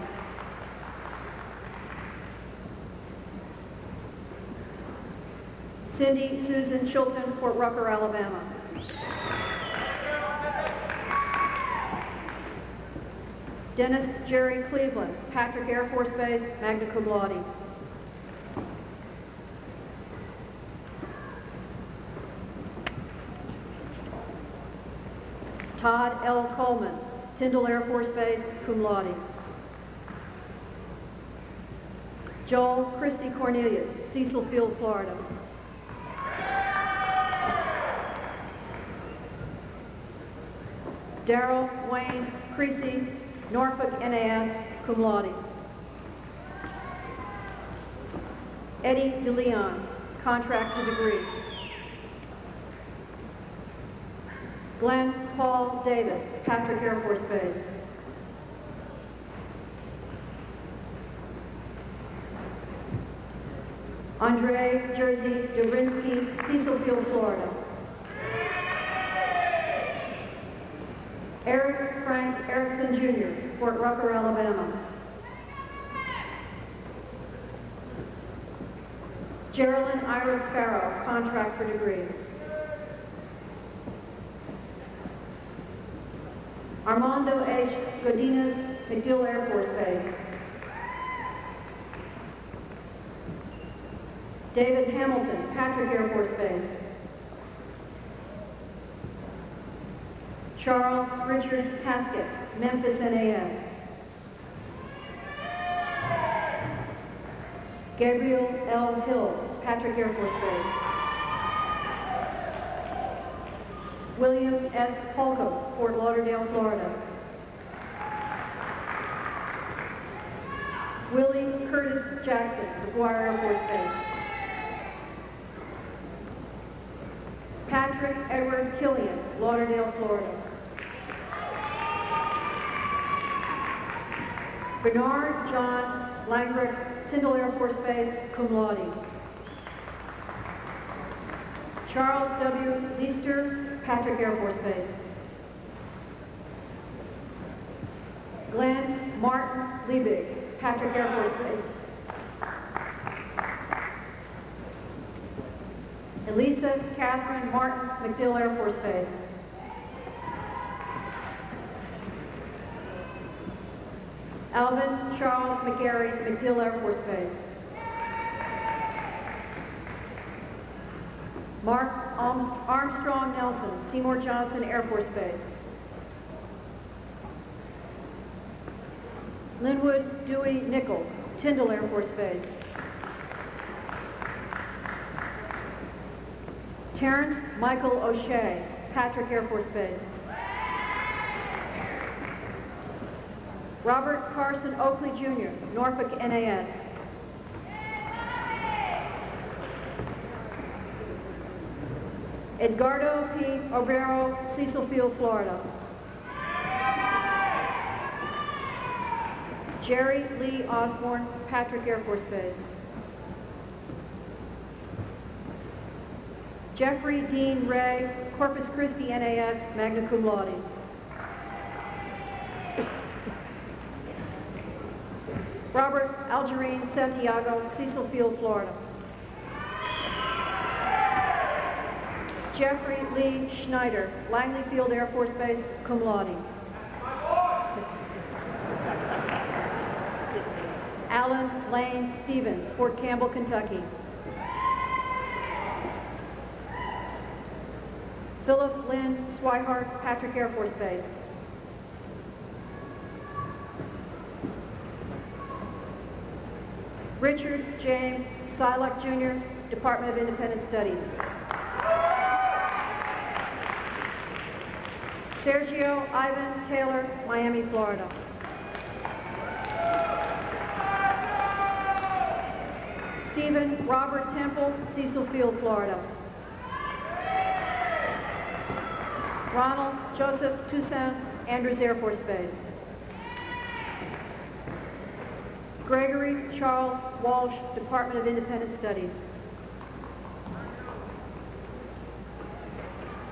Cindy Susan Chilton, Fort Rucker, Alabama. Dennis Jerry Cleveland, Patrick Air Force Base, magna cum laude. Todd L. Coleman, Tyndall Air Force Base, cum laude. Joel Christy Cornelius, Cecil Field, Florida. Darrell Wayne Creasy, Norfolk NAS, cum laude. Eddie DeLeon, contract to degree. Glenn Paul Davis, Patrick Air Force Base. Andre Jersey Durinsky, Cecil Field, Florida. Eric Frank Erickson Jr., Fort Rucker, Alabama. Geraldine Iris Farrow, contract for degree. Armando H. Godinez, MacDill Air Force Base. David Hamilton, Patrick Air Force Base. Charles Richard Haskett, Memphis NAS. Gabriel L. Hill, Patrick Air Force Base. William S. Holcomb, Fort Lauderdale, Florida. Willie Curtis Jackson, McGuire Air Force Base. Patrick Edward Killian, Lauderdale, Florida. Bernard John Langrick, Tyndall Air Force Base, cum laude. Charles W. Leaster, Patrick Air Force Base. Glenn Martin Liebig, Patrick Air Force Base. Elisa Catherine Martin, MacDill Air Force Base. Alvin Charles McGarry, MacDill Air Force Base. Mark Armstrong Nelson, Seymour Johnson Air Force Base. Linwood Dewey Nichols, Tyndall Air Force Base. Terrence Michael O'Shea, Patrick Air Force Base. Robert Carson Oakley Jr., Norfolk NAS. Edgardo P. Obrero, Cecil Field, Florida. Jerry Lee Osborne, Patrick Air Force Base. Jeffrey Dean Ray, Corpus Christi NAS, magna cum laude. Robert Algerine Santiago, Cecil Field, Florida. Jeffrey Lee Schneider, Langley Field Air Force Base, cum laude. Alan Lane Stevens, Fort Campbell, Kentucky. Philip Lynn Swihart, Patrick Air Force Base. Richard James Silac Jr., Department of Independent Studies. Sergio Ivan Taylor, Miami, Florida. Stephen Robert Temple, Cecil Field, Florida. Ronald Joseph Toussaint, Andrews Air Force Base. Gregory Charles Walsh, Department of Independent Studies.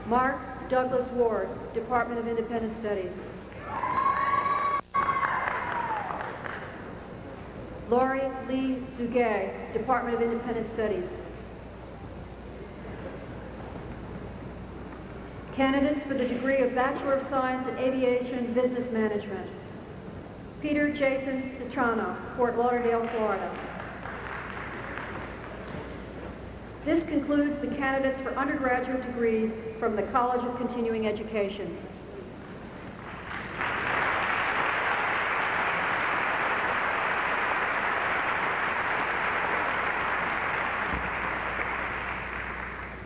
Mark Douglas Ward, Department of Independent Studies. Laurie Lee Zugay, Department of Independent Studies. Candidates for the degree of Bachelor of Science in Aviation Business Management. Peter Jason Citrano, Fort Lauderdale, Florida. This concludes the candidates for undergraduate degrees from the College of Continuing Education.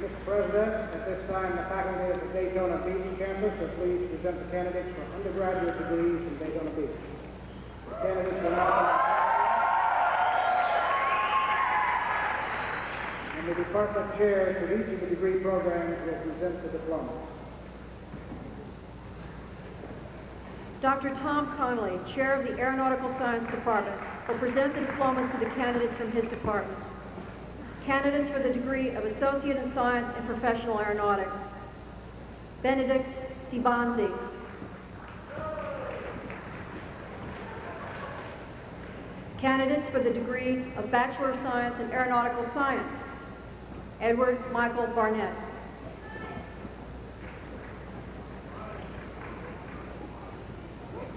Mr. President, at this time, the faculty of the Daytona Beach campus are pleased to present the candidates for undergraduate degrees in Daytona Beach. The candidates will now and the department chairs for each of the degree programs will present the diplomas. Dr. Tom Connolly, Chair of the Aeronautical Science Department, will present the diplomas to the candidates from his department. Candidates for the degree of Associate in Science in Professional Aeronautics. Benedict Sibanzi. Candidates for the degree of Bachelor of Science in Aeronautical Science. Edward Michael Barnett.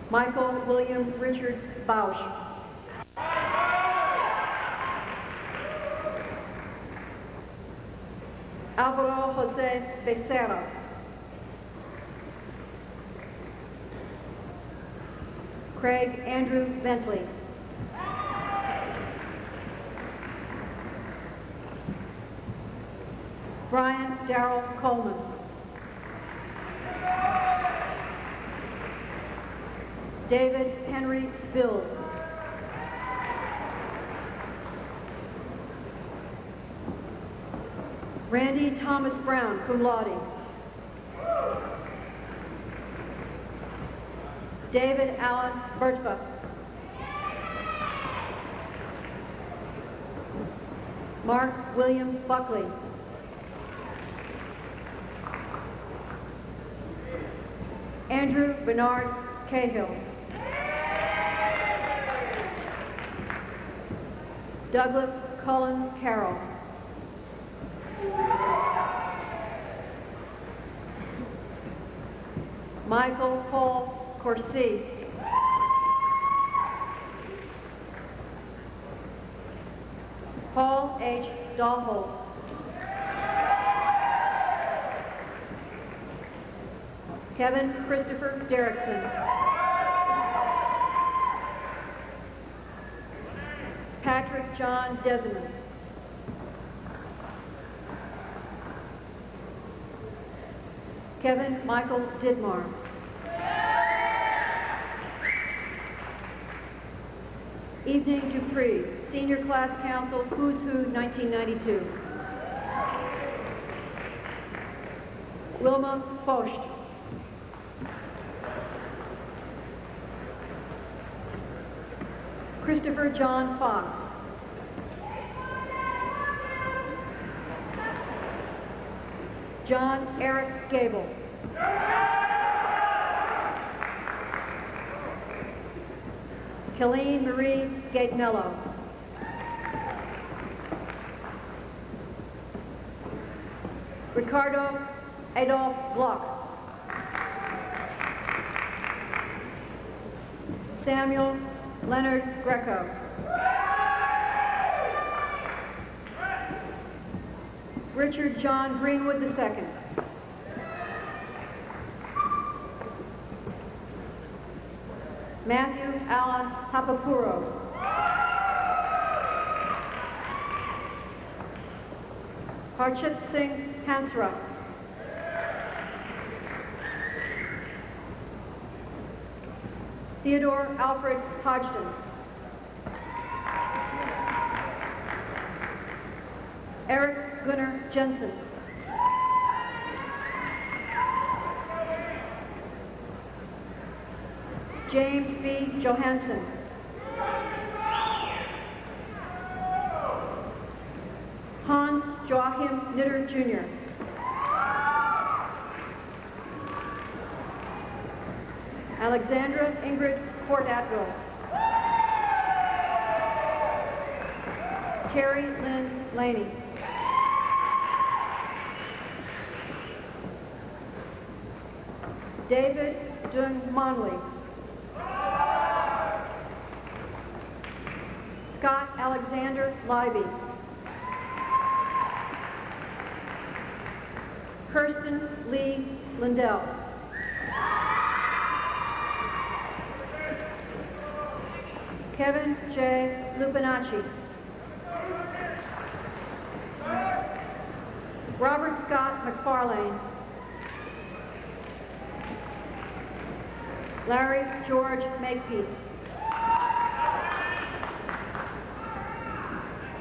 Michael William Richard Bausch. Alvaro Jose Becerra. Craig Andrew Bentley. Brian Darrell Coleman. David Henry Bill. Randy Thomas Brown, cum laude. David Allen Bertva. Mark William Buckley. Andrew Bernard Cahill. Douglas Cullen Carroll. Michael Paul Corsi. Paul H. Dahlholt. Kevin Christopher Derrickson. Patrick John Desmond. Kevin Michael Didmar. Evening Dupree, Senior Class Counsel, Who's Who, 1992. Wilma Focht. Christopher John Fox. John Eric Gable. Colleen Marie Gagnello. Ricardo Adolf Block. Samuel Leonard Greco. Richard John Greenwood II. Matthew Alan Papapuro. Harchit Singh Hansra. Theodore Alfred Hodgson. Eric Gunnar Jensen. James B. Johansson. Hans Joachim Knitter, Jr. Alexandra Ingrid Port-Atwill. Terry Lynn Laney. David Dunmonley. Scott Alexander Libby. Kirsten Lee Lindell. Kevin J. Lupinacci. Robert Scott McFarlane. Larry George Makepeace.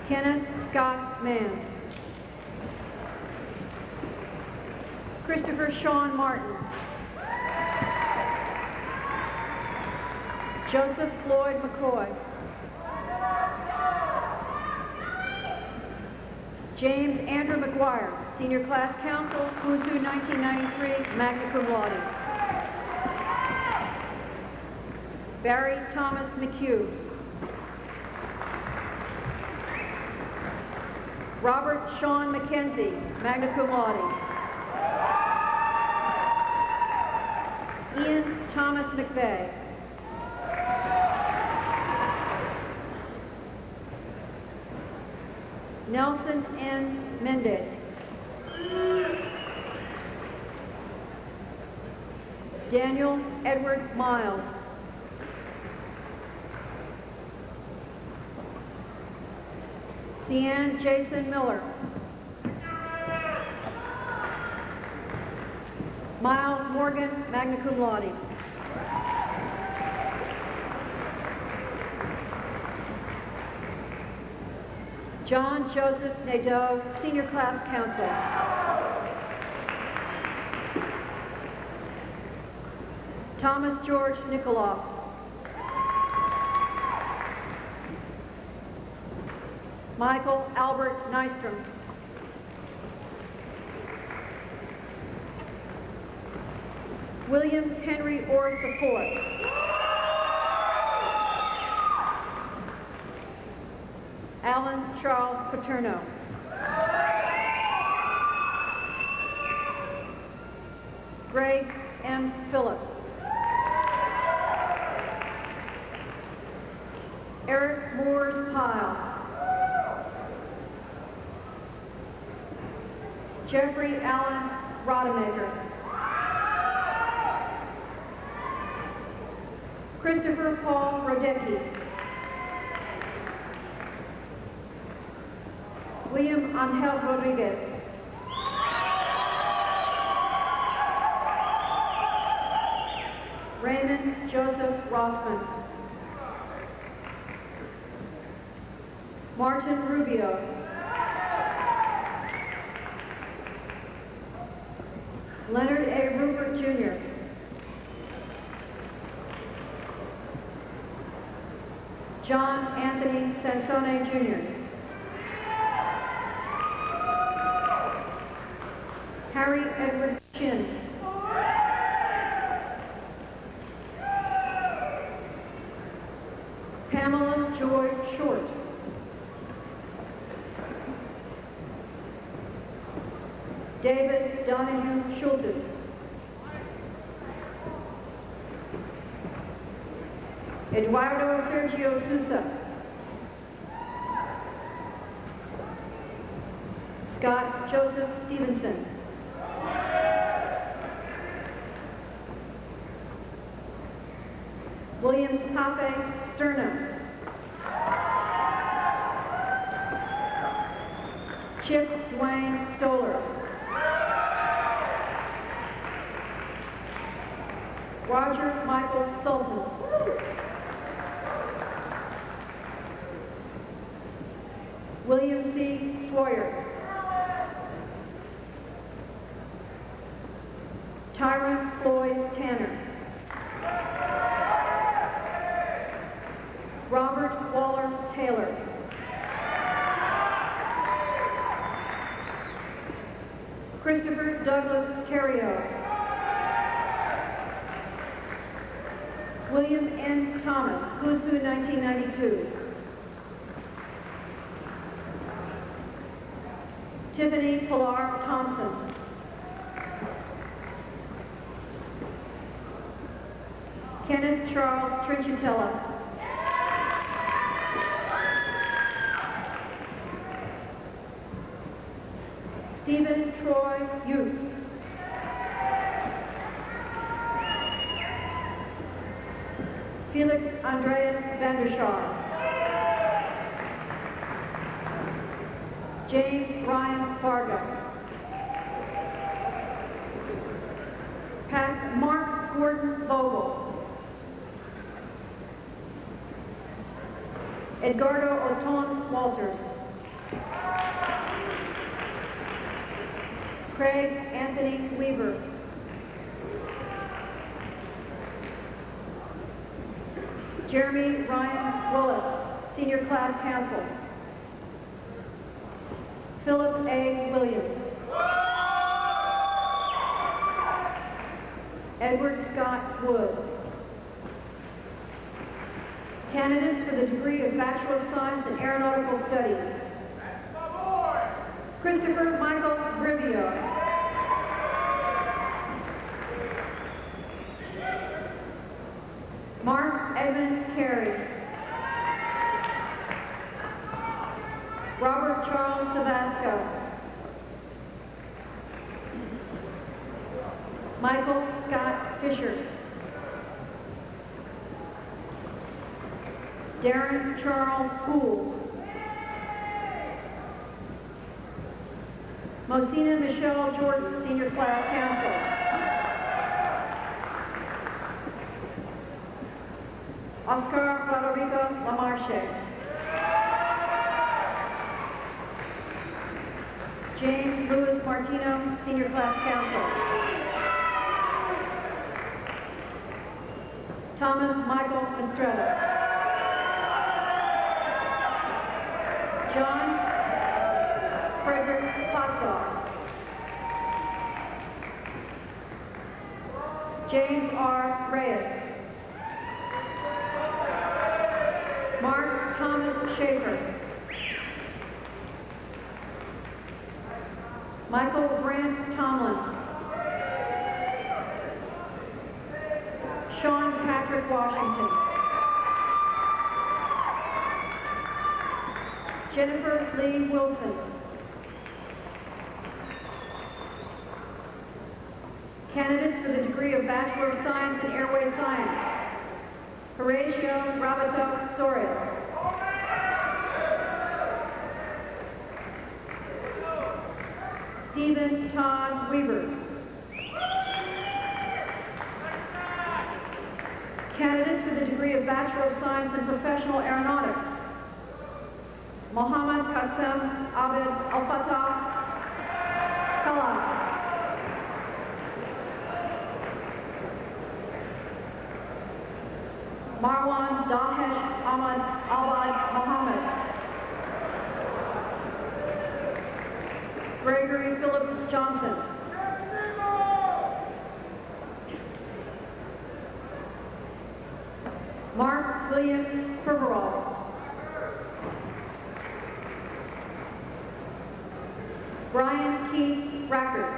Kenneth Scott Mann. Christopher Sean Martin. Joseph Floyd McCoy. James Andrew McGuire, Senior Class Counsel, Wusu 1993, magna cum laude. Barry Thomas McHugh. Robert Sean McKenzie, magna cum laude. Ian Thomas McVeigh. Nelson N. Mendez. Daniel Edward Miles. Cian Jason Miller. Miles Morgan, magna cum laude. John Joseph Nadeau, Senior Class Counsel. Thomas George Nikoloff. Michael Albert Nystrom. William Henry Orr IV. Alan Charles Paterno. Greg M. Phillips. Eric Moores Pyle. Jeffrey Allen Rodemaker. Christopher Paul Rodecki. William Angel Rodriguez. Raymond Joseph Rossman. Martin Rubio. Leonard A. Rupert, Jr. John Anthony Sansone, Jr. Harry Edward Chin. Pamela Joy Short. David Donahue Schultes. Eduardo Sergio Sousa. Scott Joseph Stevenson. William Pape Sternum. Chip Dwayne Stoller. Roger Michael Sultan. William C. Sawyer. Tyron Floyd Tanner. Robert Waller Taylor. Christopher Douglas Terrio. William N. Thomas, Wusu 1992. Tiffany Pilar Thompson. Kenneth Charles Trinchetella. Stephen Troy Utes. Felix Andreas Vandershaw. James Ryan Fargo. Mark Gordon Vogel. Edgardo Oton Walters. Craig Anthony Weaver. Jeremy Ryan Willett, Senior Class Counsel. Philip A. Williams. Edward Scott Wood. Candidates for the degree of Bachelor of Science in Aeronautical Studies. Christopher Michael Rivio. Mark Edmund Carey. Robert Charles Tabasco. Michael Scott Fisher. Darren Charles Poole. Mosina Michelle Jordan, Senior Class Counsel. Oscar Rodrigo Lamarche. James Louis Martino, Senior Class Counsel. Thomas Michael Estrella. John Frederick Foxall. James R. Reyes. Mark Thomas Schaefer. Michael Grant Tomlin. Sean Patrick Washington. Jennifer Lee Wilson. Candidates for the degree of Bachelor of Science in Airway Science. Horatio Rabato Soares. Stephen Todd Weaver. Candidates for the degree of Bachelor of Science in Professional Aeronautics. Mohammed Qassem Abed Al-Fatah Kala. Marwan Dahesh Ahmad Abad Mohammed. Gregory Philip Johnson. Mark William Ferberall. Brian Keith Racker.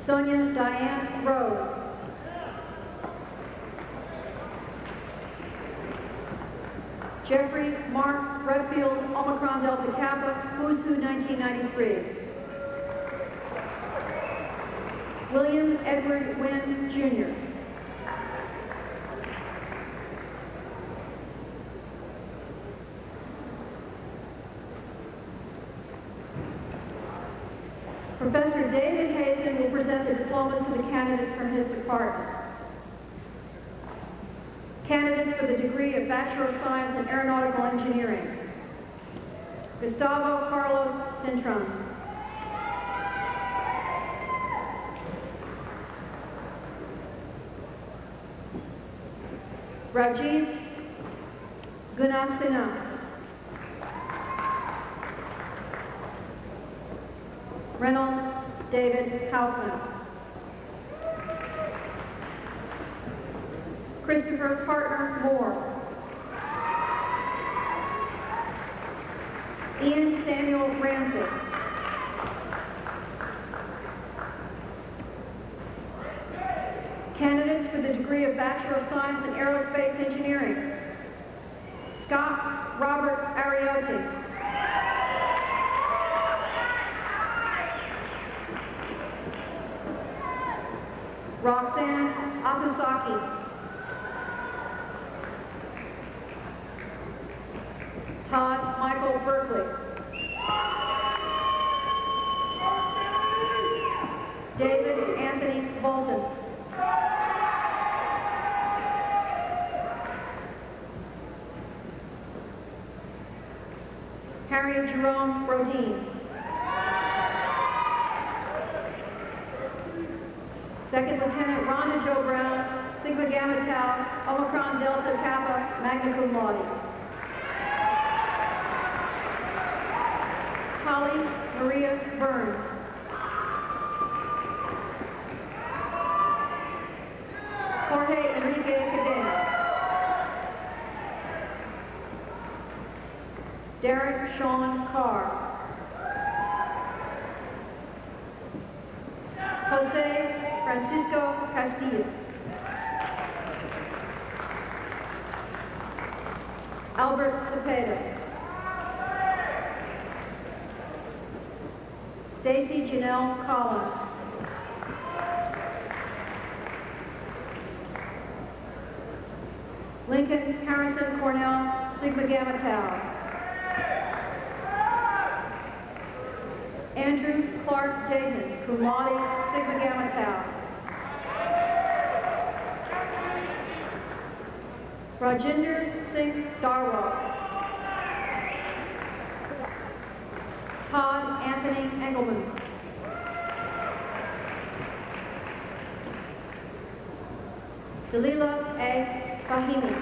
Sonia Diane Rose. Jeffrey Mark Redfield, Omicron Delta Kappa, Who's Who 1993. William Edward Wynn, Jr. Professor David Hazen will present the diplomas to the candidates from his department. Candidates for the degree of Bachelor of Science in Aeronautical Engineering. Gustavo Carlos Cintron. Rajiv Gunasena. Reynolds David Hausman. Christopher Partner Moore. Ian Samuel Ramsey. Candidates for the degree of Bachelor of Science in Aerospace Engineering: Scott Robert Ariotti. Roxanne Akusaki. Todd Michael Berkeley. David Anthony Bolton. Harry Jerome Brodeen. Second Lieutenant Rhonda Jo Brown, Sigma Gamma Tau, Omicron Delta Kappa, magna cum laude. Holly Maria Burns. Jorge Enrique Cadena. Derek Sean Carr. Jose Francisco Castillo. Albert Cepeda. Stacy Janelle Collins. Lincoln Harrison Cornell, Sigma Gamma Tau. Andrew Clark Dayton, cum laude, Sigma Gamma Tau. Rajinder Singh Darwal. Todd Anthony Engelman. Dalila A. Fahimi.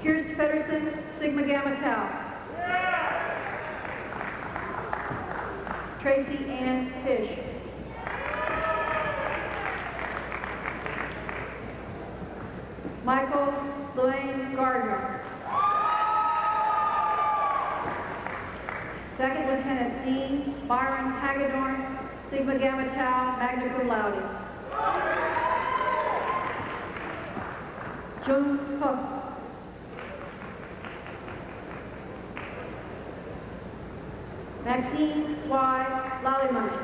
Kirst Pedersen, Sigma Gamma Tau. Tracy Ann Fish. Michael Luane Gardner. Second Lieutenant Dean Byron Hagedorn, Sigma Gamma Tau, magna cum laude. Jung Hook. Maxine Y. Lallimoney.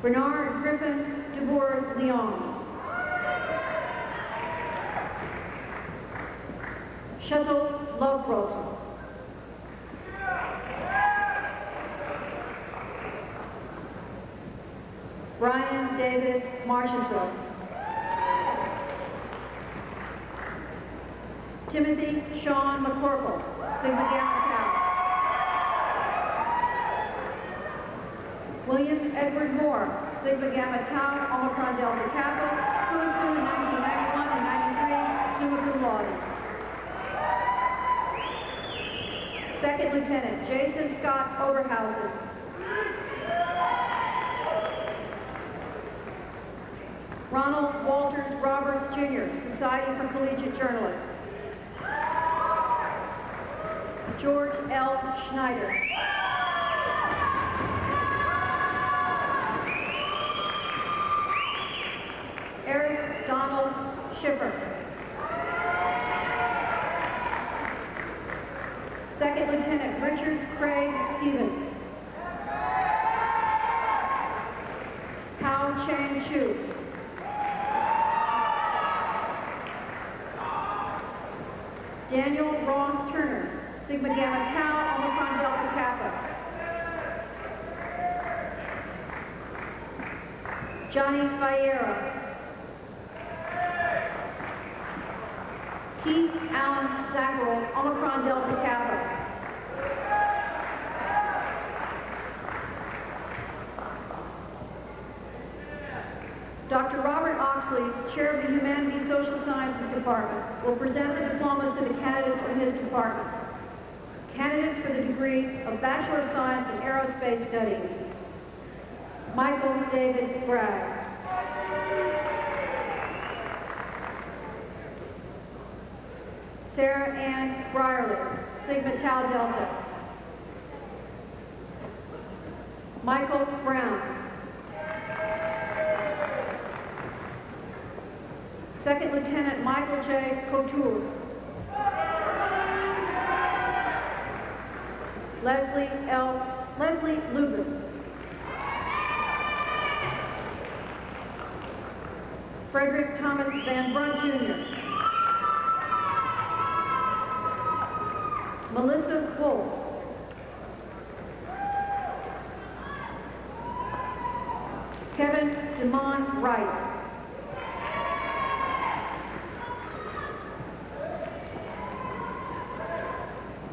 Bernard Griffin DeBoer Leon. Shuttle Lovebrot. Brian David Marchessault. Timothy Sean McCorkle, Sigma Gamma Tau. William Edward Moore, Sigma Gamma Tau, Omicron Delta Kappa, who was in 1991 and 93, summa cum laude. Second Lieutenant Jason Scott Oberhausen. Ronald Walters Roberts Jr., Society for Collegiate Journalists. George L. Schneider. Eric Donald Schiffer. Second Lieutenant Richard Craig Stevens. Hao Chang Chu. Daniel Ross Turner, Sigma Gamma Tau, Omicron Delta Kappa. Johnny Vieira. Keith Allen Zacharel, Omicron Delta Kappa. Dr. Robert Oxley, Chair of the Humanities Social Sciences Department, will present the diplomas to the candidates from his department. Candidates for the degree of Bachelor of Science in Aerospace Studies: Michael David Bragg. Sarah Ann Brierly, Sigma Tau Delta. Michael Brown. Second Lieutenant Michael J. Couture. Leslie Lubin. Frederick Thomas Van Brunt Jr. Melissa Wolf. Kevin DeMond Wright.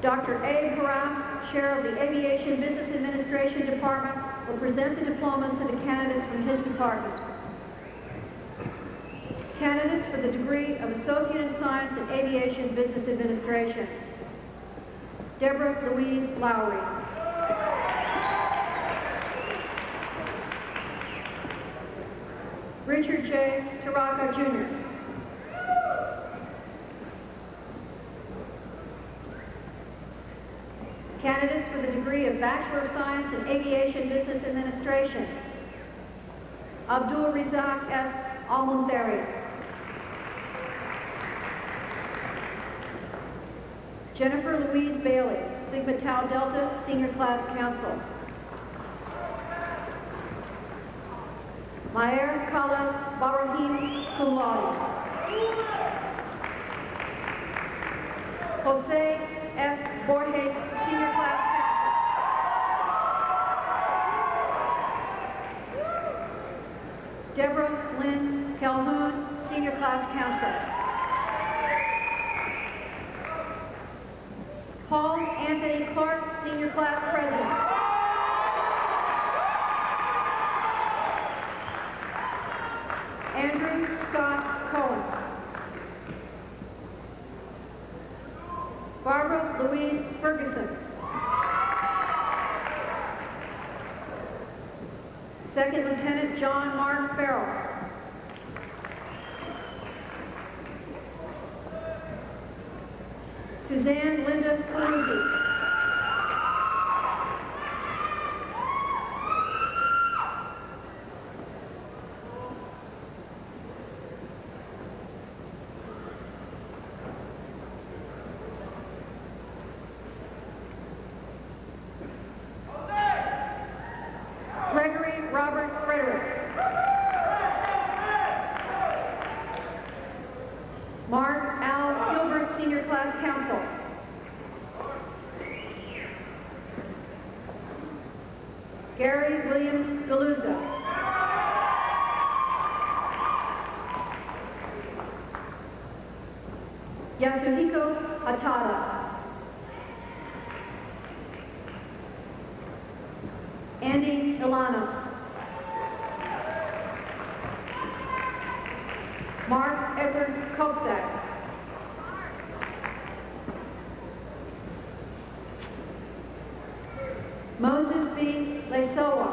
Dr. A. Haram, Chair of the Aviation Business Administration Department, will present the diplomas to the candidates from his department. Candidates for the degree of Associate in Science in Aviation Business Administration. Deborah Louise Lowry. Richard J. Taraka, Jr. Candidates for the degree of Bachelor of Science in Aviation Business Administration. Abdul Razak S. Almuntheri. Jennifer Louise Bailey, Sigma Tau Delta Senior Class Council. Maher Khaled Barahim, cum laude. Jose F. Borges, Senior Class Council. Deborah Lynn Calhoun, Senior Class Council. Paul Anthony Clark, Senior Class President. Andrew Scott Cohen. Barbara Louise Ferguson. Second Lieutenant John Mark Farrell. Suzanne Linda Kalugi. Gregory Robert Frederick. Mark Al Gilbert, Senior Class Council. Gary William Galuza. Yasuhiko Atada. Andy Ilanos. Mark Edward Kozak. Moses B. Lesoa.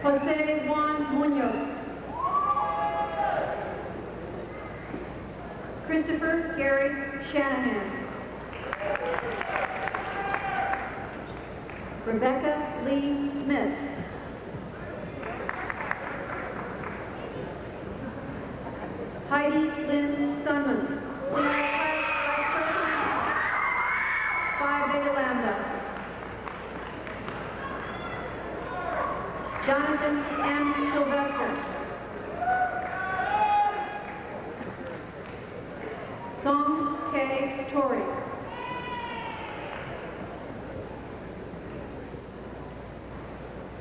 Jose Juan Munoz. Christopher Gary Shanahan. Rebecca Lee Smith. Heidi Lynn Sunman, Senior Vice President, Phi Beta Lambda. Jonathan M. Sylvester. Song K. Torrey.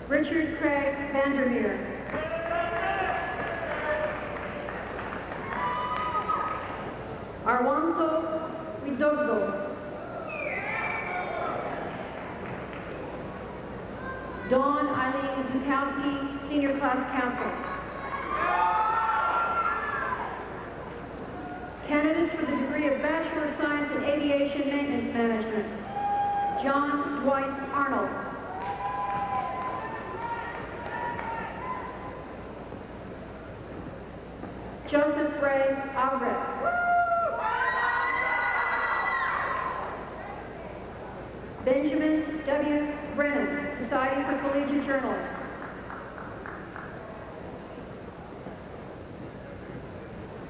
Richard Craig Vandermeer. Arwanto Widodo. Dawn Eileen Zukowski, Senior Class Council. Candidates for the degree of Bachelor of Science in Aviation Maintenance Management. John Dwight Arnold. Joseph Ray Albrecht. Benjamin W. Brennan, Society for Collegiate Journalists.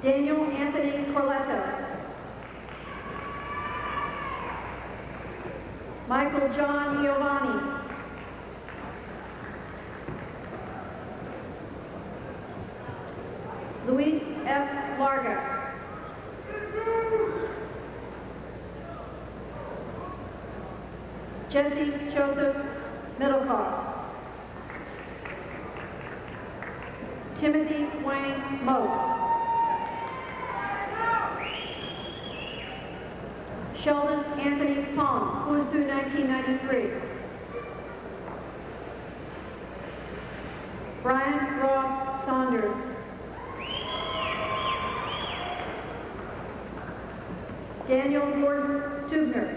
Daniel Anthony Corletto. Michael John Giovanni. Luis F. Larga. Jesse Joseph Middlecoff. Timothy Wayne Mose. Sheldon Anthony Pong, Wusu 1993. Brian Ross Saunders. Daniel Gordon Stubner.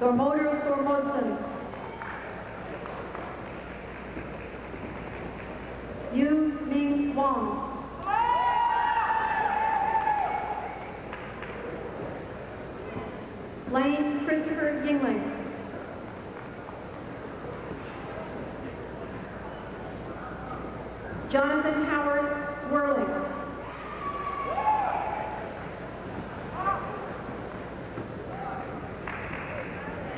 Thormodur Thormodson. Yu Ming Wong. Lane Christopher Yingling. Jonathan Howard Swirling.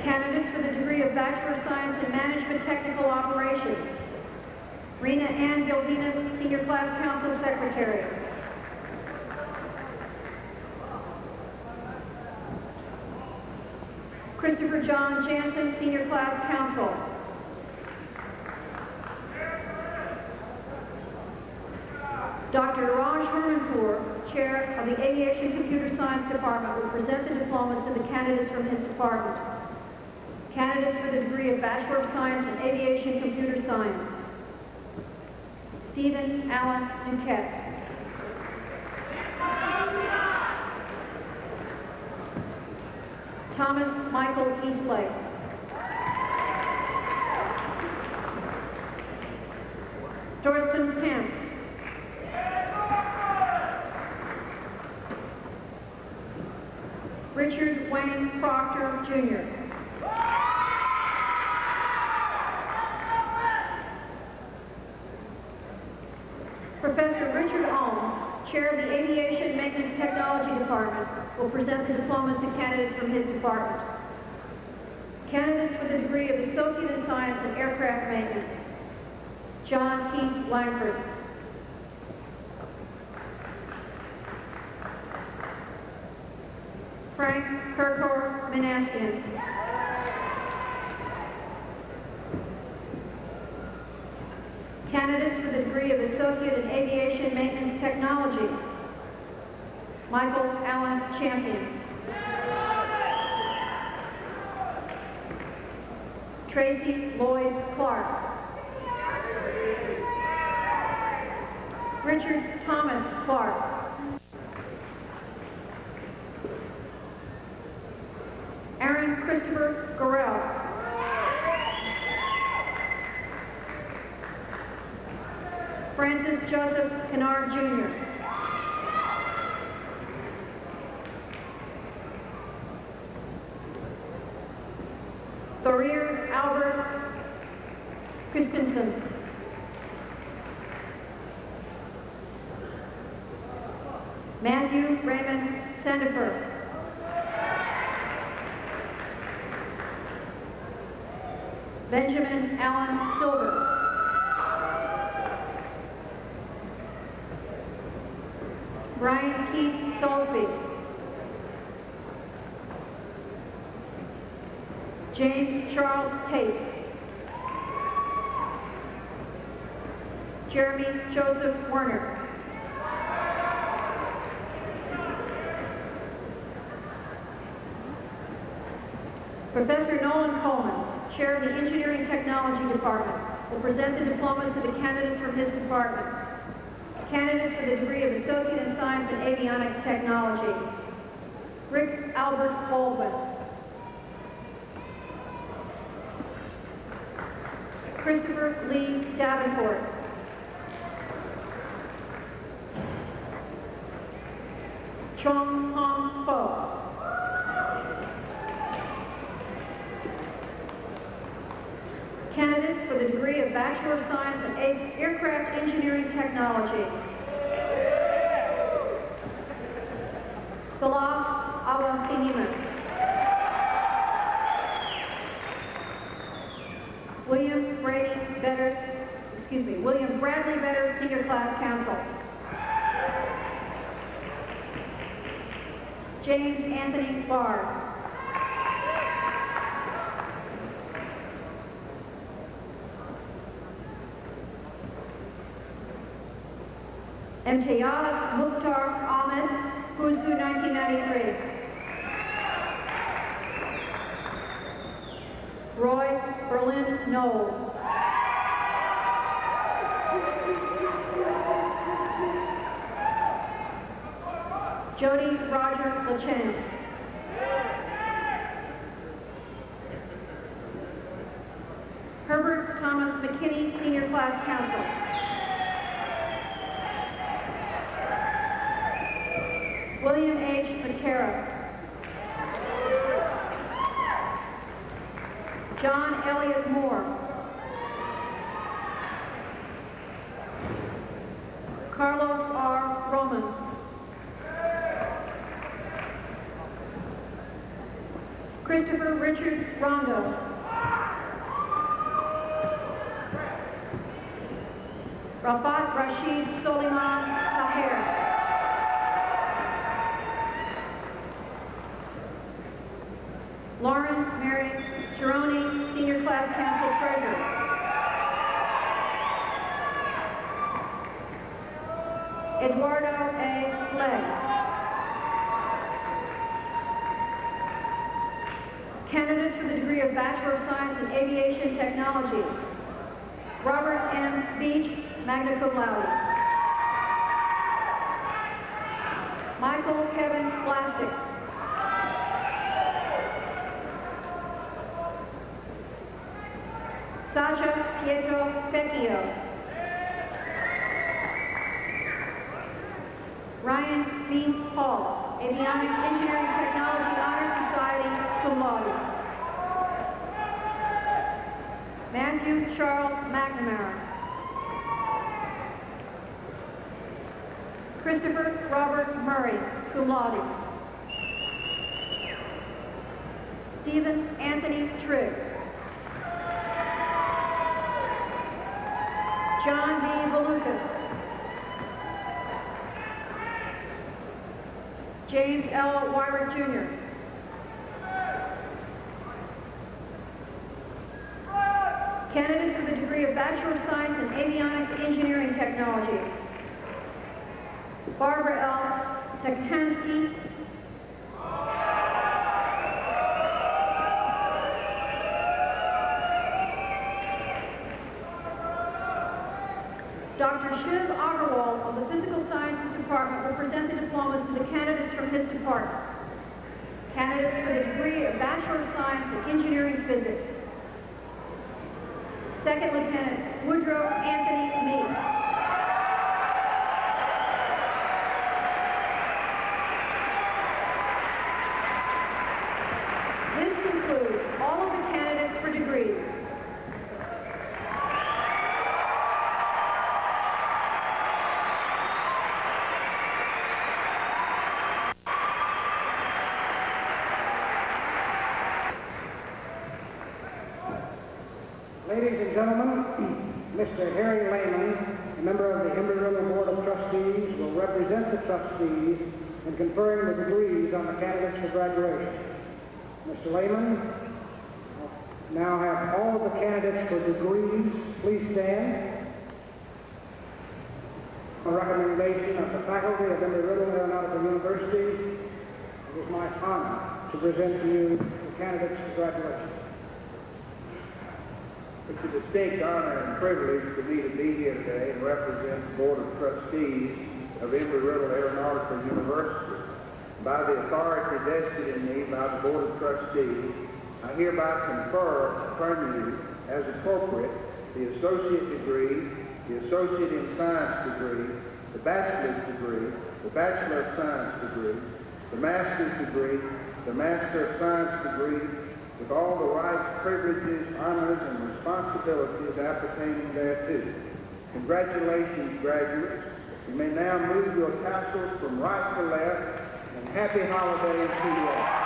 Candidates for the degree of Bachelor of Science in Management Technical Operations. Rena Ann Gildinas, Senior Class Council Secretary. Christopher John Jansen, Senior Class Counsel. Dr. Raj Hermanpour, Chair of the Aviation Computer Science Department, will present the diplomas to the candidates from his department. Candidates for the degree of Bachelor of Science in Aviation Computer Science. Stephen Allen Duquette. Thomas Michael Eastlake. Thorsten Kemp. Richard Wayne Proctor, Jr. Professor Richard Ohm, Chair of the Aviation Maintenance Technology Department, will present the diplomas to candidates from his department. Candidates for the degree of Associate in Science in Aircraft Maintenance. John Keith Langford. Frank Kirkor Minassian. Candidates for the degree of Associate in Aviation Maintenance Technology. Michael Allen Champion. Tracy Lloyd Clark. Richard Thomas Clark. Aaron Christopher Gorell. Francis Joseph Kennard, Jr. Thorir Albert Christensen. Matthew Raymond Sandifer. Benjamin Allen Silver. Brian Keith Soulsby. James Charles Tate. Jeremy Joseph Werner. Professor Nolan Coleman, Chair of the Engineering Technology Department, will present the diplomas to the candidates from his department. Candidates for the degree of Associate in Science in Avionics Technology. Rick Albert Baldwin. Christopher Lee Davenport. Chong Hong Ho. Candidates for the degree of Bachelor of Science in Aircraft Engineering Technology. Salah Al-Siniman. William Bradley Vedder, Senior Class Counsel. James Anthony Bard. Imtiaz Mukhtar Ahmed, who's who 1993. Roy Berlin Knowles. Jody Roger Lachance. Herbert Thomas McKinney, Senior Class Counsel. William H. Patera. John Elliott Moore. Carlos R. Roman. Christopher Richard Rondo. Rafat Rashid Soliman Taher. Lauren Mary Tironi, Senior Class Counsel Treasurer. Eduardo A. Legg. Candidates for the degree of Bachelor of Science in Aviation Technology. Robert M. Beach, magna cum laude. Michael Kevin Plastic. Sasha Pietro Vecchio. Ryan B. Hall, Avionics Engineering Technology Honor Society, cum laude. Matthew Charles McNamara. Christopher Robert Murray, cum laude. Stephen Anthony Trigg. John B. Valukas. James L. Wyrick, Jr. Candidates for the degree of Bachelor of Science in Avionics Engineering Technology. Barbara L. Takansky. Dr. Shiv Agarwal of the Physical Sciences Department will present the diplomas to the candidates from his department. Candidates for the degree of Bachelor of Science in Engineering Physics. Second Lieutenant Woodrow Anthony Meeks. This concludes all of the candidates for degrees. Ladies and gentlemen, Mr. Harry Lehman, a member of the Embry-Riddle Board of Trustees, will represent the trustees in conferring the degrees on the candidates for graduation. Mr. Lehman, now have all of the candidates for degrees please stand. On recommendation of the faculty of Embry-Riddle Aeronautical University, it is my honor to present to you the candidates for graduation. It's a distinct honor and privilege for me to be here today and represent the Board of Trustees of Embry-Riddle Aeronautical University. By the authority vested in me by the Board of Trustees, I hereby confer upon you, as appropriate, the associate degree, the associate in science degree, the bachelor's degree, the Bachelor of Science degree, the master's degree, the Master of Science degree, with all the rights, privileges, honors, and responsibilities appertaining thereto. Congratulations, graduates. You may now move your tassels from right to left, and happy holidays to you all.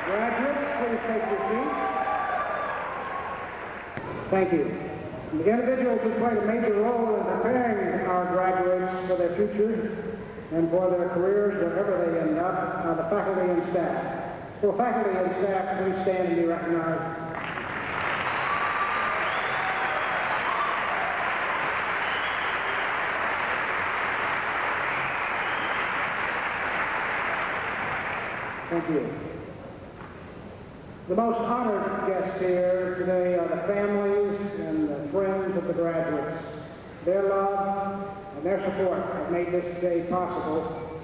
Graduates, please take your seats. Thank you. The individuals who played a major role in preparing our graduates for their future and for their careers wherever they end up are the faculty and staff. So faculty and staff, please stand and be recognized. Thank you. The most honored guests here today are the families and the friends of the graduates. Their love and their support have made this day possible.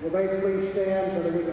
Will they please stand so that we can